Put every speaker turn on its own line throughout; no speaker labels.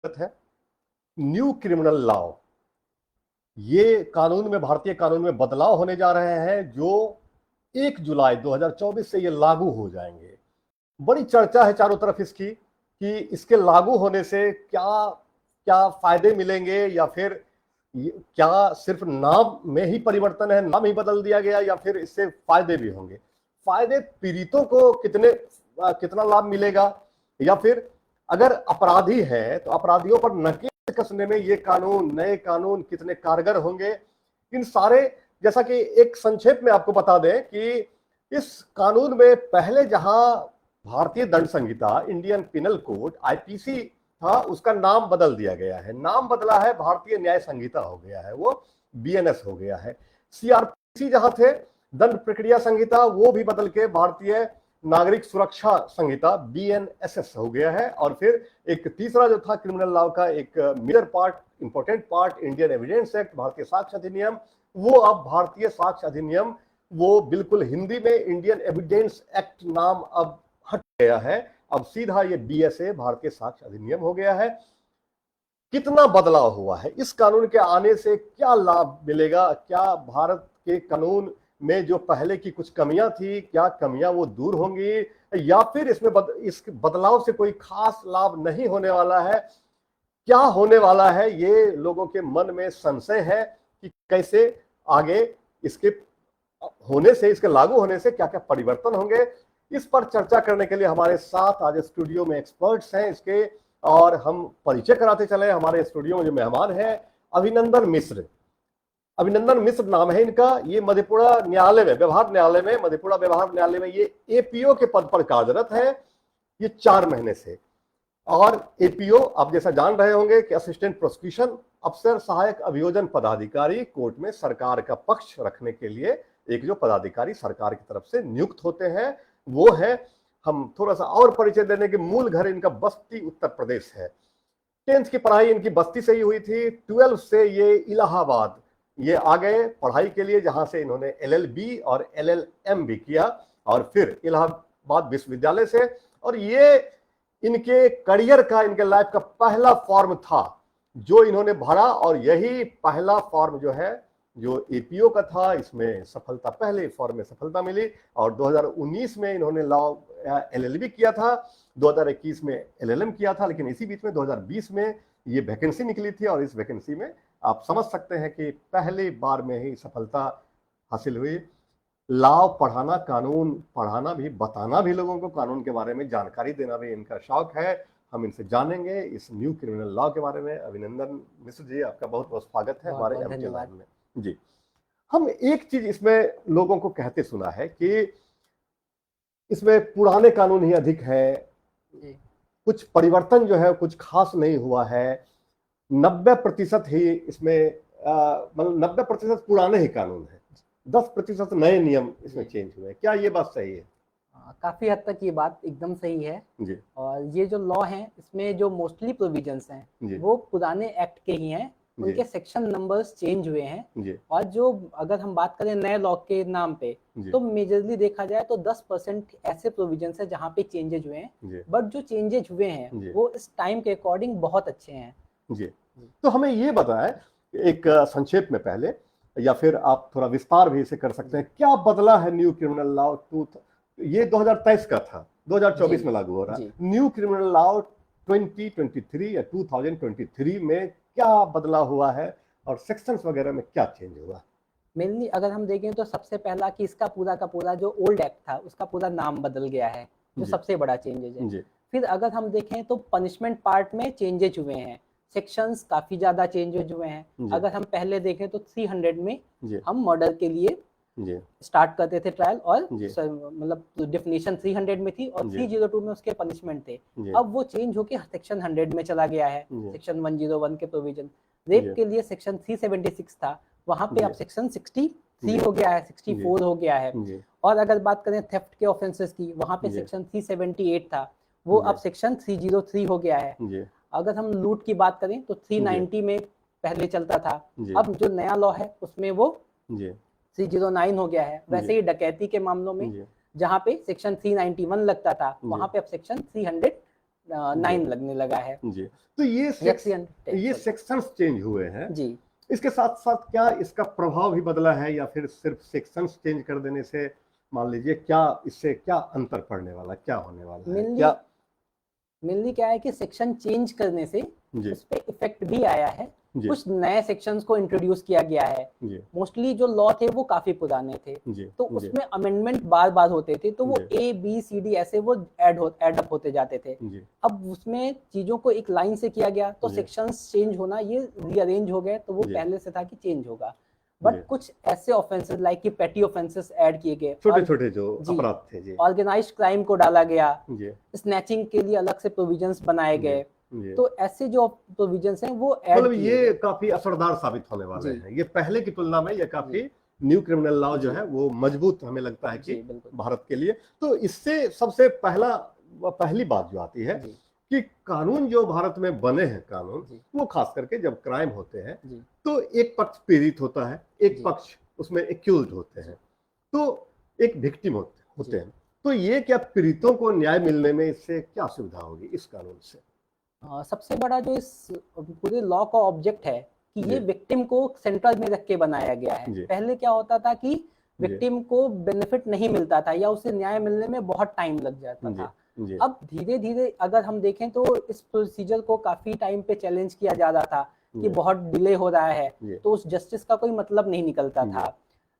है new criminal law. ये कानून में, भारतीय कानून में बदलाव होने जा रहे हैं जो 1 जुलाई 2024 से ये लागू हो जाएंगे। बड़ी चर्चा है चारों तरफ इसकी कि इसके लागू होने से क्या क्या फायदे मिलेंगे, या फिर क्या सिर्फ नाम में ही परिवर्तन है, नाम ही बदल दिया गया, या फिर इससे फायदे भी होंगे। फायदे पीड़ितों को कितना लाभ मिलेगा, या फिर अगर अपराधी है तो अपराधियों पर नकेल कसने में ये नए कानून कितने कारगर होंगे। इन सारे, जैसा कि एक संक्षेप में आपको बता दें कि इस कानून में पहले जहां भारतीय दंड संहिता, इंडियन पिनल कोड, आईपीसी था, उसका नाम बदल दिया गया है। नाम बदला है, भारतीय न्याय संहिता हो गया है, वो बीएनएस हो गया है। सीआरपीसी जहां थे, दंड प्रक्रिया संहिता, वो भी बदल के भारतीय नागरिक सुरक्षा संहिता बीएनएसएस हो गया है। और फिर एक तीसरा जो था क्रिमिनल लॉ का एक major part, important part, Indian evidence act, भारतीय साक्ष्य अधिनियम, वो अब भारतीय साक्ष्य अधिनियम, वो बिल्कुल हिंदी में इंडियन एविडेंस एक्ट नाम अब हट गया है। अब सीधा ये बीएसए, भारतीय साक्ष्य अधिनियम हो गया है। कितना बदलाव हुआ है, इस कानून के आने से क्या लाभ मिलेगा, क्या भारत के कानून में जो पहले की कुछ कमियां थी, क्या कमियां वो दूर होंगी, या फिर इसमें इस बदलाव से कोई खास लाभ नहीं होने वाला है। क्या होने वाला है, ये लोगों के मन में संशय है कि कैसे आगे इसके होने से, इसके लागू होने से क्या क्या परिवर्तन होंगे। इस पर चर्चा करने के लिए हमारे साथ आज स्टूडियो में एक्सपर्ट्स हैं इसके, और हम परिचय कराते चले। हमारे स्टूडियो में जो मेहमान हैं, अभिनंदन मिश्र। अभिनंदन मिश्र नाम है इनका। ये मधेपुरा न्यायालय में, व्यवहार न्यायालय में, मधेपुरा व्यवहार न्यायालय में ये एपीओ के पद पर कार्यरत है ये 4 महीने से। और एपीओ आप जैसा जान रहे होंगे कि असिस्टेंट प्रोसिक्यूशन अफसर, सहायक अभियोजन पदाधिकारी, कोर्ट में सरकार का पक्ष रखने के लिए एक जो पदाधिकारी सरकार की तरफ से नियुक्त होते हैं वो है। हम थोड़ा सा और परिचय देने के, मूल घर इनका बस्ती उत्तर प्रदेश है। 10th की पढ़ाई इनकी बस्ती से ही हुई थी। 12 से ये इलाहाबाद ये आ गए पढ़ाई के लिए, जहां से इन्होंने एलएलबी और एलएलएम भी किया, और फिर इलाहाबाद विश्वविद्यालय से। और ये इनके करियर का, इनके लाइफ का पहला फॉर्म था जो इन्होंने भरा, और यही पहला फॉर्म जो है, जो एपीओ का था, इसमें सफलता, पहले फॉर्म में सफलता मिली। और 2019 में इन्होंने लॉ एलएलबी किया था, 2021 में एलएलएम किया था, लेकिन इसी बीच में 2020 में ये वैकेंसी निकली थी, और इस वैकेंसी में आप समझ सकते हैं कि पहली बार में ही सफलता हासिल हुई। लॉ पढ़ाना, कानून पढ़ाना भी, बताना भी, लोगों को कानून के बारे में जानकारी देना भी इनका शौक है। हम इनसे जानेंगे इस न्यू क्रिमिनल लॉ के बारे में। अभिनंदन मिश्र जी, आपका बहुत बहुत स्वागत है हमारे एमटी लैब में। जी, हम एक चीज इसमें लोगों को कहते सुना है कि इसमें पुराने कानून ही अधिक है, कुछ परिवर्तन जो है कुछ खास नहीं हुआ है, 90% ही इसमें मतलब 90% पुराने ही कानून है, 10% नए नियम इसमें चेंज हुए। क्या ये बात सही है?
काफी हद तक ये बात एकदम सही है जी। और ये जो लॉ है, इसमें जो मोस्टली प्रोविजंस हैं वो पुराने एक्ट के ही हैं, उनके सेक्शन नंबर्स चेंज हुए हैं। और जो अगर हम बात करें नए लॉ के नाम पे, तो मेजरली देखा जाए तो 10% ऐसे प्रोविजंस है जहाँ पे चेंजेज हुए हैं, बट जो चेंजेज हुए हैं वो इस टाइम के अकॉर्डिंग बहुत अच्छे हैं
जी। तो हमें ये बताएं एक संक्षेप में पहले, या फिर आप थोड़ा विस्तार भी इसे कर सकते हैं, क्या बदला है न्यू क्रिमिनल लॉ? ये 2023 का था, 2024 में लागू हो रहा है। न्यू क्रिमिनल लॉ 2023 या 2023 में क्या बदला हुआ है, और सेक्शंस वगैरह में क्या चेंज हुआ?
मेनली अगर हम देखें तो सबसे पहला कि इसका पूरा का पूरा जो ओल्ड एक्ट था उसका पूरा नाम बदल गया है, जो सबसे बड़ा चेंजेज है। फिर अगर हम देखें तो पनिशमेंट पार्ट में चेंजेज हुए हैं, सेक्शंस काफी ज्यादा चेंजेज हुए हैं। अगर हम पहले देखें तो 300 में हम मर्डर के लिए स्टार्ट करते थे ट्रायल, और मतलब डेफिनेशन 300 में थी, और 302 में उसके पनिशमेंट थे। अब वो चेंज होके सेक्शन 100 में चला गया है, सेक्शन 101 के प्रोविजन। रेप के लिए सेक्शन 376 था, वहां पे अब सेक्शन 63 हो गया है, 64 हो गया है। और अगर बात करें थेफ्ट के ऑफेंसेस की, वहां पे सेक्शन 378 था, वो अब सेक्शन 303 हो गया है। अगर हम लूट की बात करें तो 390 में पहले चलता था, अब जो नया लॉ है उसमें वो 309 हो गया है। वैसे ही डकैती के मामलों में जहाँ पे सेक्शन 391 लगता था, वहां पे अब सेक्शन 300 9 लगने लगा है
जी। तो ये सेक्शंस चेंज हुए हैं
जी।
इसके साथ साथ क्या इसका प्रभाव भी बदला है, या फिर सिर्फ सेक्शंस चेंज कर देने से मान लीजिए क्या इससे क्या अंतर पड़ने वाला, क्या होने वाला है? क्या
मेनली क्या है कि सेक्शन चेंज करने से
जी
उस पे इफेक्ट भी आया है,
जी
कुछ नए सेक्शंस को इंट्रोड्यूस किया गया है।
जी
मोस्टली जो लॉ थे वो काफी पुराने थे,
जी
तो
जी
उसमें अमेंडमेंट बार बार होते थे, तो वो
जी
ABCD ऐसे वो ऐड अप होते जाते थे।
जी
अब उसमें चीजों को एक लाइन से किया गया, तो
जी
सेक्शंस चेंज होना ये रीअरेंज हो गए, तो वो
जी
पहले से था कि चेंज होगा।
जी
बट कुछ ऐसे ऑफेंसेस लाइक कि पेटी ऑफेंसेस ऐड किए गए,
छोटे छोटे जो
जी
अपराध थे। जी
ऑर्गेनाइज्ड क्राइम को डाला गया,
जी
स्नैचिंग के लिए अलग से प्रोविजंस बनाए
जी
गए।
जी
तो ऐसे जो प्रोविजंस हैं वो ऐड
मतलब
किए
ये
गए।
काफी असरदार साबित होने वाले
जी
हैं। ये पहले की तुलना में ये काफी न्यू क्रिमिनल लॉ जो
जी
है वो मजबूत हमें लगता है कि
जी बिल्कुल
भारत के लिए। तो इससे सबसे पहली बात जो आती है
जी
कि कानून जो भारत में बने हैं कानून,
जी
वो खास करके जब क्राइम होते हैं
जी
तो एक पक्ष पीड़ित होता है, एक
जी
पक्ष उसमें एक्यूज्ड होते हैं, तो एक विक्टिम होते
जी।
हैं। तो ये क्या पीड़ितों को न्याय मिलने में इससे क्या सुविधा होगी इस कानून से?
सबसे बड़ा जो इस पूरे लॉ का ऑब्जेक्ट है कि ये
जी
विक्टिम को सेंटर में रख के बनाया गया है।
जी
पहले क्या होता था कि
जी
विक्टिम को बेनिफिट नहीं मिलता था या उसे न्याय मिलने में बहुत टाइम लग जाता
जी
था।
जी
अब धीरे धीरे अगर हम देखें तो इस प्रोसीजर को काफी टाइम पे चैलेंज किया जा रहा था कि
जी
बहुत डिले हो रहा है,
जी
तो उस जस्टिस का कोई मतलब नहीं निकलता
जी।
था।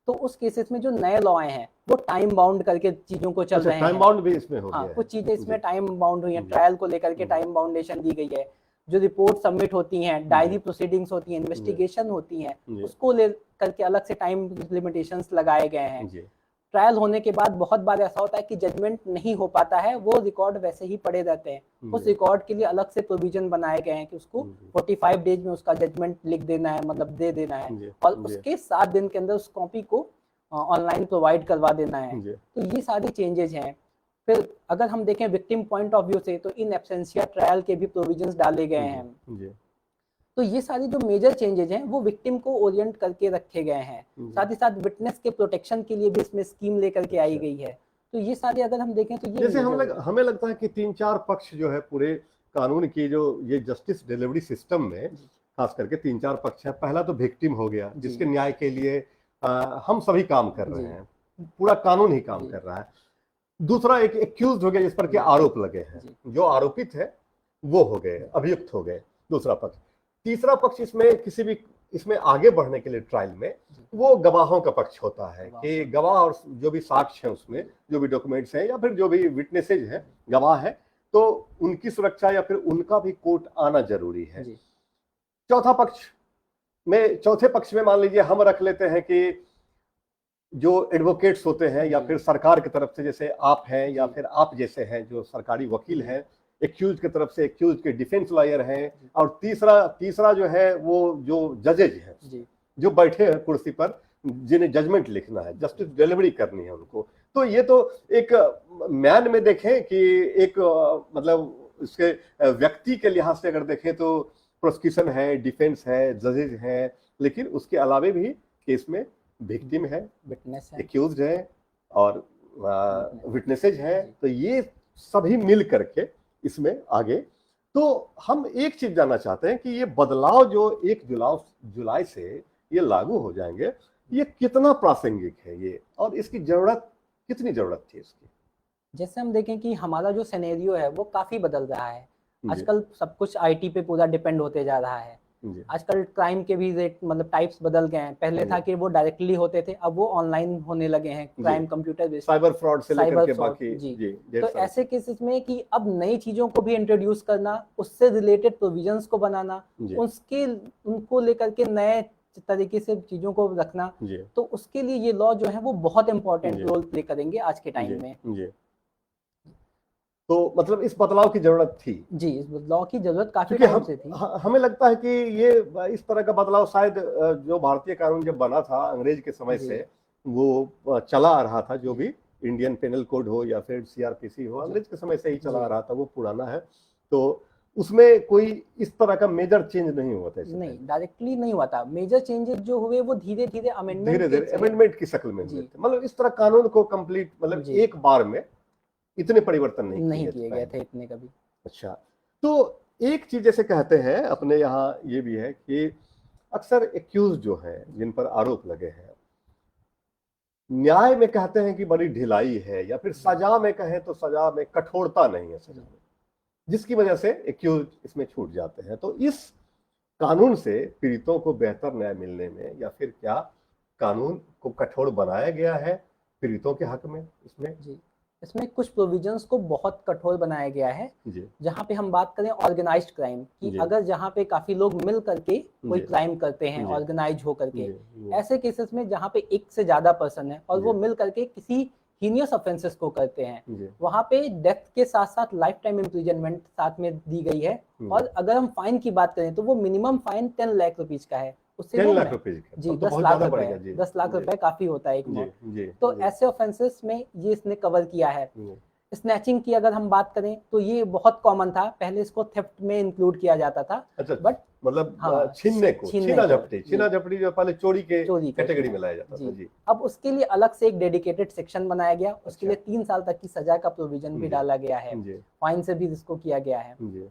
तो उस केसेस में जो नए लॉ आए हैं वो टाइम बाउंड करके चीजों को चल
अच्छा,
रहे
टाइम
हैं।
बाउंड भी इसमें हो
हाँ,
गया है।
कुछ चीजें
जी
इसमें टाइम बाउंड हुई हैं,
जी
ट्रायल को लेकर के
जी
टाइम बाउंडेशन दी गई है। जो रिपोर्ट सबमिट होती हैं, डायरी प्रोसीडिंग्स होती हैं, इन्वेस्टिगेशन होती हैं,
जी
उसको ले करके अलग से टाइम लिमिटेशंस लगाए गए हैं।
जी
ट्रायल होने के बाद बहुत बार ऐसा होता है कि जजमेंट नहीं हो पाता है, वो रिकॉर्ड वैसे ही पड़े रहते हैं। उस
जी
रिकॉर्ड के लिए अलग से प्रोविजन बनाए गए हैं कि उसको
जी
45 डेज में उसका जजमेंट लिख देना है, मतलब दे देना है,
जी
और
जी
उसके 7 दिन के अंदर उस कॉपी को ऑनलाइन प्रोवाइड करवा देना है।
जी
तो ये सारे चेंजेस हैं। फिर अगर हम देखें विक्टिम पॉइंट ऑफ व्यू से, तो इन एब्सेंशिया ट्रायल के भी प्रोविजंस डाले गए हैं।
जी
तो ये सारी जो मेजर चेंजेस हैं वो विक्टिम को ओरिएंट करके रखे गए हैं। साथ ही साथ विटनेस के प्रोटेक्शन के लिए भी इसमें स्कीम लेकर के आई गई है। तो ये सारे अगर हम देखें तो ये
जैसे हमें लगता है कि 3-4 पक्ष जो है पूरे कानून की जो ये जस्टिस डिलीवरी सिस्टम में खास करके 3-4 पक्ष है। पहला तो विक्टिम हो गया, जिसके न्याय के लिए हम सभी काम कर रहे हैं, पूरा कानून ही काम कर रहा है। दूसरा एक एक्यूज्ड हो गया, जिस पर के आरोप लगे हैं, जो आरोपित है वो हो गए, अभियुक्त हो गए दूसरा पक्ष। तीसरा पक्ष इसमें आगे बढ़ने के लिए ट्रायल में वो गवाहों का पक्ष होता है कि गवाह और जो भी साक्ष्य है उसमें जो भी डॉक्यूमेंट्स हैं या फिर जो भी विटनेसेज हैं, गवाह है, तो उनकी सुरक्षा या फिर उनका भी कोर्ट आना जरूरी है। चौथे पक्ष में मान लीजिए हम रख लेते हैं कि जो एडवोकेट्स होते हैं या फिर सरकार की तरफ से, जैसे आप हैं या फिर आप जैसे हैं जो सरकारी वकील हैं, एक्यूज की तरफ से एक्यूज के डिफेंस लॉयर हैं, और तीसरा जो है वो जो जजेज हैं जो बैठे हैं कुर्सी पर, जिन्हें जजमेंट लिखना है, जस्टिस डिलीवरी करनी है उनको। तो ये तो एक मैन में देखें कि एक मतलब इसके व्यक्ति के लिहाज से अगर देखें तो प्रोसिक्यूशन है, डिफेंस है, जजेज हैं, लेकिन उसके अलावे भी केस में विक्टिम है, एक्यूज्ड है और विटनेसेज है। तो ये सभी मिल करके इसमें आगे, तो हम एक चीज जानना चाहते हैं कि ये बदलाव जो 1 जुलाई से ये लागू हो जाएंगे, ये कितना प्रासंगिक है ये, और इसकी कितनी जरूरत थी इसकी?
जैसे हम देखें कि हमारा जो सिनेरियो है वो काफी बदल रहा है। आजकल सब कुछ आईटी पे पूरा डिपेंड होते जा रहा है। आजकल क्राइम के भी रेट मतलब टाइप्स बदल गए हैं। पहले था कि वो डायरेक्टली होते थे, अब वो ऑनलाइन होने लगे हैं, crime computer based,
cyber fraud से लेकर के बाकी।
जी। तो ऐसे केसेस में कि अब नई चीजों को भी इंट्रोड्यूस करना, उससे रिलेटेड प्रोविजंस को बनाना, उनको लेकर के नए तरीके से चीजों को रखना, तो उसके लिए ये लॉ जो है वो बहुत इंपॉर्टेंट रोल प्ले करेंगे आज के टाइम में।
तो मतलब इस बदलाव की जरूरत थी।
जी, इस बदलाव की जरूरत काफी टाइम से थी।
हमें लगता है कि ये इस तरह का बदलाव शायद जो भारतीय कानून जब बना था अंग्रेज के समय से वो चला आ रहा था, जो भी इंडियन पेनल कोड हो या फिर सीआरपीसी हो, अंग्रेज के समय से ही चला आ रहा था, वो पुराना है। तो उसमें कोई इस तरह का मेजर चेंज नहीं हुआ था।
नहीं, डायरेक्टली नहीं हुआ था। मेजर चेंजेस जो हुए वो धीरे धीरे
अमेंडमेंट की शक्ल में हुए थे। मतलब इस तरह कानून को कंप्लीट, मतलब एक बार में इतने परिवर्तन नहीं
किए गए थे इतने कभी।
अच्छा, तो एक चीज जैसे कहते हैं अपने यहाँ ये भी है कि अक्सर एक्यूज जो है जिन पर आरोप लगे हैं, न्याय में कहते हैं कि बड़ी ढिलाई है, या फिर सजा में कहें तो सजा में कठोरता नहीं है सजा में, जिसकी वजह से एक्यूज इसमें छूट जाते हैं। तो इस कानून से पीड़ितों को बेहतर न्याय मिलने में, या फिर क्या कानून को कठोर बनाया गया है पीड़ितों के हक में इसमें?
जी, इसमें कुछ प्रोविजंस को बहुत कठोर बनाया गया है।
जी
जहाँ पे हम बात करें ऑर्गेनाइज्ड क्राइम की,
जी।
अगर जहाँ पे काफी लोग मिल करके कोई
जी।
क्राइम करते हैं
जी।
ऑर्गेनाइज हो करके,
जी, जी,
ऐसे केसेस में जहाँ पे एक से ज्यादा पर्सन है और वो
जी।
मिल करके किसी हीनियस ऑफेंसेस को करते हैं,
जी,
वहाँ पे डेथ के साथ साथ लाइफ टाइम इम्प्रिजनमेंट साथ में दी गई है। और अगर हम फाइन की बात करें तो वो मिनिमम फाइन 10 लाख रुपीज का है, उससे
10
वो
लाख रुपए का,
जी
तब तो
10
बहुत
लाख
ज्यादा
रुपए
बढ़ेगा।
है,
जी
10 लाख
जी
रुपए काफी होता है एक
जी
मौत।
जी।
तो
जी,
ऐसे ऑफेंसेस में ये इसने कवर किया है।
जी।
स्नैचिंग की अगर हम बात करें तो ये बहुत कॉमन था, पहले इसको थेफ्ट में इंक्लूड किया जाता था।
अच्छा,
बट
मतलब
हाँ,
छीनने को,
छीनने
छीना
को,
झपटी,
जी,
छीना झपटी जो पहले चोरी के
चोरी को
कैटेगरी
छीना,
में लाया जाता था।
जी।
जी
अब उसके लिए अलग से एक डेडिकेटेड सेक्शन बनाया गया, उसके
अच्छा।
लिए 3 साल तक की सजा का प्रोविजन भी
जी
डाला गया है,
जी
फाइन से भी इसको किया गया है।
जी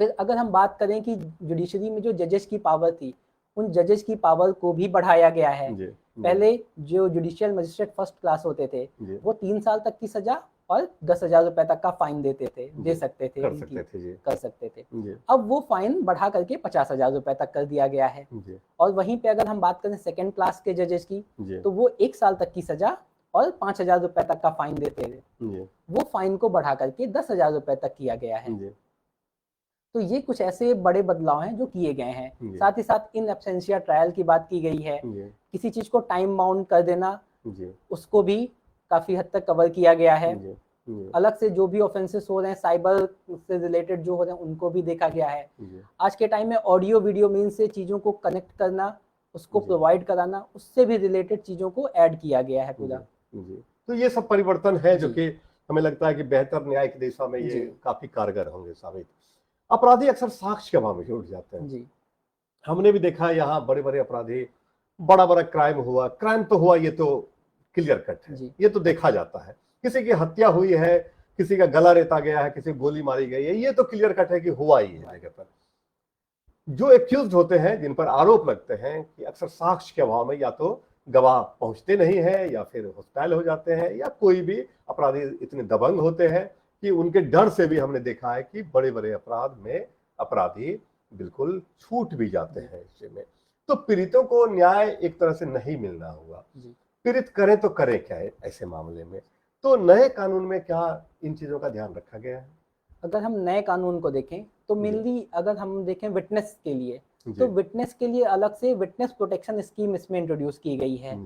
फिर अगर हम बात करें कि जुडिशरी में जो जजेस की पावर थी, उन जजेस की पावर को भी बढ़ाया गया है।
जी
पहले जो जुडिशियल मजिस्ट्रेट फर्स्ट क्लास होते थे,
जी।
वो 3 साल तक की सजा और 10,000 रुपए तक का फाइन देते थे,
जी,
दे सकते थे,
कर
उनकी
सकते थे। जी
कर सकते थे।
जी
अब वो फाइन बढ़ा करके 50,000 रुपए तक कर दिया गया है।
जी
और वहीं पे अगर हम बात करें सेकंड क्लास के जजेस की,
जी
तो वो 1 साल तक की सजा और 5,000 रुपए तक का फाइन देते थे,
जी
वो फाइन को बढ़ा करके 10,000 रुपए तक किया गया है।
जी
तो ये कुछ ऐसे बड़े बदलाव हैं जो किए गए हैं।
जी
साथ ही साथ इन एब्सेंशिया ट्रायल की बात की गई है,
जी
किसी चीज को टाइम बाउंड कर देना,
जी
उसको भी काफी हद तक कवर किया गया है।
जी जी
अलग से जो भी ऑफेंसेस हो रहे हैं साइबर से रिलेटेड जो हो रहे हैं उनको भी देखा गया है।
जी
आज के टाइम में ऑडियो वीडियो मीन से चीजों को कनेक्ट करना, उसको
जी।
प्रोवाइड कराना, उससे भी रिलेटेड चीजों को ऐड किया गया है पूरा।
जी। तो ये सब परिवर्तन है जो
जी।
कि हमें लगता है कि बेहतर न्याय की दिशा में ये
जी।
काफी कारगर होंगे साबित। अपराधी अक्सर साक्ष्य के अभाव में उठ जाते हैं।
जी
हमने भी देखा यहाँ बड़े बड़े अपराधी, बड़ा बड़ा क्राइम हुआ, क्राइम तो हुआ, ये तो क्लियर कट है,
जी
ये तो देखा जाता है। किसी की हत्या हुई है, किसी का गला रेता गया है, किसी को गोली मारी गई है, ये तो क्लियर कट है कि हुआ ही है जगह पर। जो एक्यूज होते हैं, जिन पर आरोप लगते हैं, कि अक्सर साक्ष्य के अभाव में या तो गवाह पहुंचते नहीं है, या फिर हॉस्टाइल हो जाते हैं, या कोई भी अपराधी इतने दबंग होते हैं कि उनके डर से भी हमने देखा है कि बड़े बड़े अपराध में अपराधी बिल्कुल छूट भी जाते हैं इससे में। तो पीड़ितों को न्याय एक तरह से नहीं मिलना हुआ, पीड़ित करें तो करें क्या ऐसे मामले में? तो नए कानून में क्या इन चीजों का ध्यान रखा गया है?
अगर हम नए कानून को देखें तो मेनली अगर हम देखें विटनेस के लिए, तो विटनेस के लिए अलग से विटनेस प्रोटेक्शन स्कीम इसमें इंट्रोड्यूस की गई है।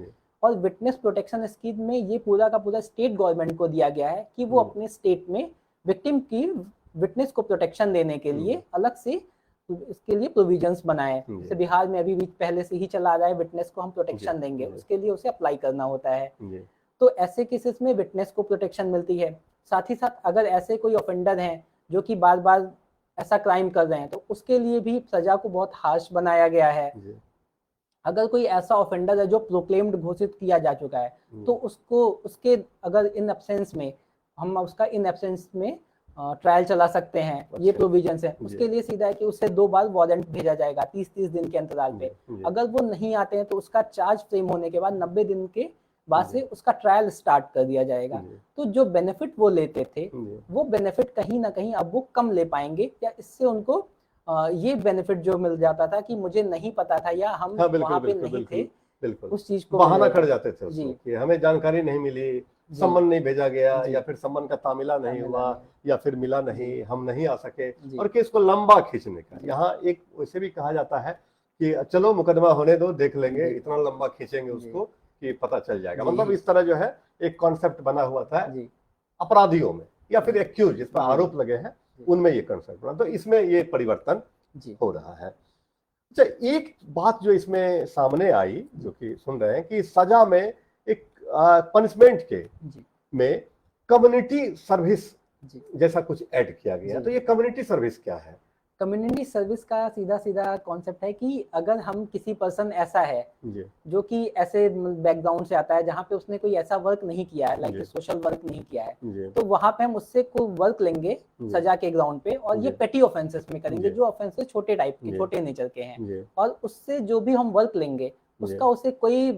और विटनेस प्रोटेक्शन स्कीम में ये पूरा का पूरा स्टेट गवर्नमेंट को दिया गया है कि वो अपने स्टेट में विक्टिम की विटनेस को प्रोटेक्शन देने के लिए अलग से इसके लिए प्रोविजंस बनाए। जैसे बिहार में अभी भी पहले से ही चला रहा है, विटनेस को हम प्रोटेक्शन देंगे, उसके लिए उसे अप्लाई करना होता है। तो ऐसे केसेस में विटनेस को प्रोटेक्शन मिलती है। साथ ही साथ अगर ऐसे कोई ऑफेंडर हैं जो कि बार बार ऐसा क्राइम कर रहे हैं, तो उसके लिए भी सजा को बहुत हार्श बनाया गया है। अगर कोई ऐसा ऑफेंडर है जो प्रोक्लेम्ड घोषित किया जा चुका है, तो उसको उसके अगर इन एब्सेंस में हम उसका इन एब्सेंस में ट्रायल चला सकते हैं। ये प्रोविजन है। उसके लिए सीधा है कि उससे 2 बार वारंट भेजा जाएगा 30-30 दिन के अंतराल पे। अगर वो नहीं आते हैं तो उसका चार्ज फ्रेम होने के बाद 90 दिन के बाद से उसका ट्रायल स्टार्ट कर दिया जाएगा। तो जो बेनिफिट वो लेते थे, वो बेनिफिट कहीं ना कहीं अब वो कम ले पाएंगे, या इससे उनको ये बेनिफिट जो मिल जाता था कि मुझे नहीं पता था या हम वहाँ पे नहीं थे, उस चीज को
बहाना कर जाते थे उसको कि हमें जानकारी नहीं मिली, सम्मन नहीं भेजा गया, या फिर सम्मन का तामिला नहीं हुआ, या फिर मिला नहीं, हम नहीं आ सके, और केस को लंबा खींचने का। यहाँ एक वैसे भी कहा जाता है कि चलो मुकदमा होने दो, देख लेंगे, इतना लंबा खींचेंगे उसको कि पता चल जाएगा। मतलब इस तरह जो है एक कॉन्सेप्ट बना हुआ था अपराधियों में, या फिर एक्यूज जिस पर आरोप लगे हैं उनमें ये कॉन्सेप्ट बना। तो इसमें ये परिवर्तन हो रहा है। अच्छा, एक बात जो इसमें सामने आई, जो कि सुन रहे हैं, कि सजा में एक पनिशमेंट के में कम्युनिटी सर्विस जैसा कुछ ऐड किया गया। तो ये कम्युनिटी सर्विस क्या है?
कम्युनिटी सर्विस का सीधा सीधा कॉन्सेप्ट है कि अगर हम किसी पर्सन ऐसा है
जी
जो कि ऐसे बैकग्राउंड से आता है जहाँ पे उसने कोई ऐसा वर्क नहीं किया है, लाइक
जी
सोशल वर्क नहीं किया है,
जी
तो वहां पे हम उससे कोई वर्क लेंगे
जी
सजा के ग्राउंड पे, और ये
जी
पेटी ऑफेंसेस में करेंगे,
जी
जो ऑफेंसेस छोटे टाइप के,
जी
छोटे नेचर के हैं,
जी
और उससे जो भी हम वर्क लेंगे
जी
उसका उसे कोई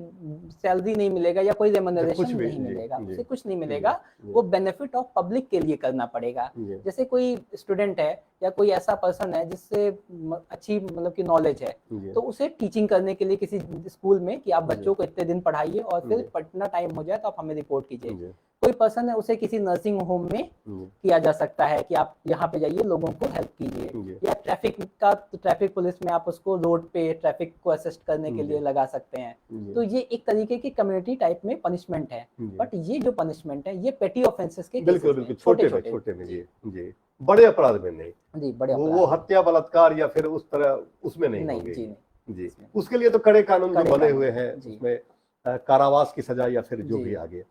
सैलरी नहीं मिलेगा या कोई
या
रेम्यूनरेशन
कुछ भी।
नहीं
जी
मिलेगा,
जी
उसे कुछ नहीं
जी
मिलेगा,
जी
वो बेनिफिट ऑफ पब्लिक के लिए करना पड़ेगा।
जी
जैसे कोई स्टूडेंट है या कोई ऐसा पर्सन है जिससे अच्छी मतलब की नॉलेज है,
जी
तो उसे टीचिंग करने के लिए किसी स्कूल में कि आप
जी
बच्चों को इतने दिन पढ़ाइए और
जी
फिर पढ़ना टाइम हो जाए तो आप हमें रिपोर्ट कीजिए।
जी
कोई पर्सन है उसे किसी नर्सिंग होम में
जी
किया जा सकता है कि आप यहाँ पे जाइए, लोगों को हेल्प कीजिए,
जी
या ट्रैफिक का, तो ट्रैफिक पुलिस में आप उसको रोड पे ट्रैफिक को असिस्ट करने के
जी
लिए लगा सकते हैं।
जी
तो ये एक तरीके की कम्युनिटी टाइप में पनिशमेंट है,
जी
बट ये जो पनिशमेंट है ये पेटी ऑफेंसेस के
बिल्कुल
केसेस में,
बिल्कुल,
छोटे
छोटे में,
छोटे।
छोटे में।
जी
जी जी, बड़े अपराध में नहीं।
जी, बड़े
वो
अपराध में
हत्या बलात्कार या फिर उस तरह उसमें नहीं
नहीं,
होंगे
जी
ये।
नहीं,
जी,
इसमें
उसके लिए तो कड़े कानून जो
कड़े
बने
कानून
हुए
हैं।
हैं,
जी
उसमें कारावास की सजा या फिर जो
जी
भी आगे।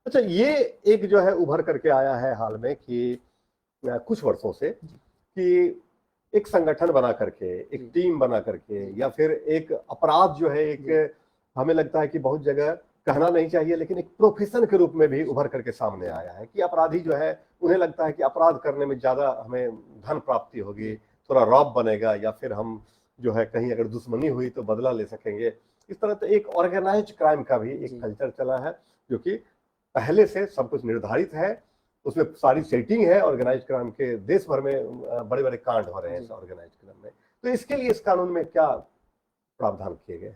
अच्छा, ये एक जो है उभर करके आया है हाल में कि कुछ वर्षों से,
जी
कि एक संगठन बना करके, एक
जी
टीम बना करके,
जी
या फिर एक अपराध जो है,
जी
एक हमें लगता है कि बहुत जगह कहना नहीं चाहिए, लेकिन एक प्रोफेशन के रूप में भी उभर करके सामने
जी
आया है कि अपराधी जो है, उन्हें लगता है कि अपराध करने में ज्यादा हमें धन प्राप्ति होगी, थोड़ा रौब बनेगा, या फिर हम जो है कहीं अगर दुश्मनी हुई तो बदला ले सकेंगे। इस तरह तो एक ऑर्गेनाइज क्राइम का भी एक
जी
कल्चर चला है, जो कि पहले से सब कुछ निर्धारित है, उसमें सारी सेटिंग है। ऑर्गेनाइज क्राइम के देश भर में बड़े बड़े कांड हो रहे हैं
जी
इस ऑर्गेनाइज क्राइम में। तो इसके लिए इस कानून में क्या प्रावधान किए गए?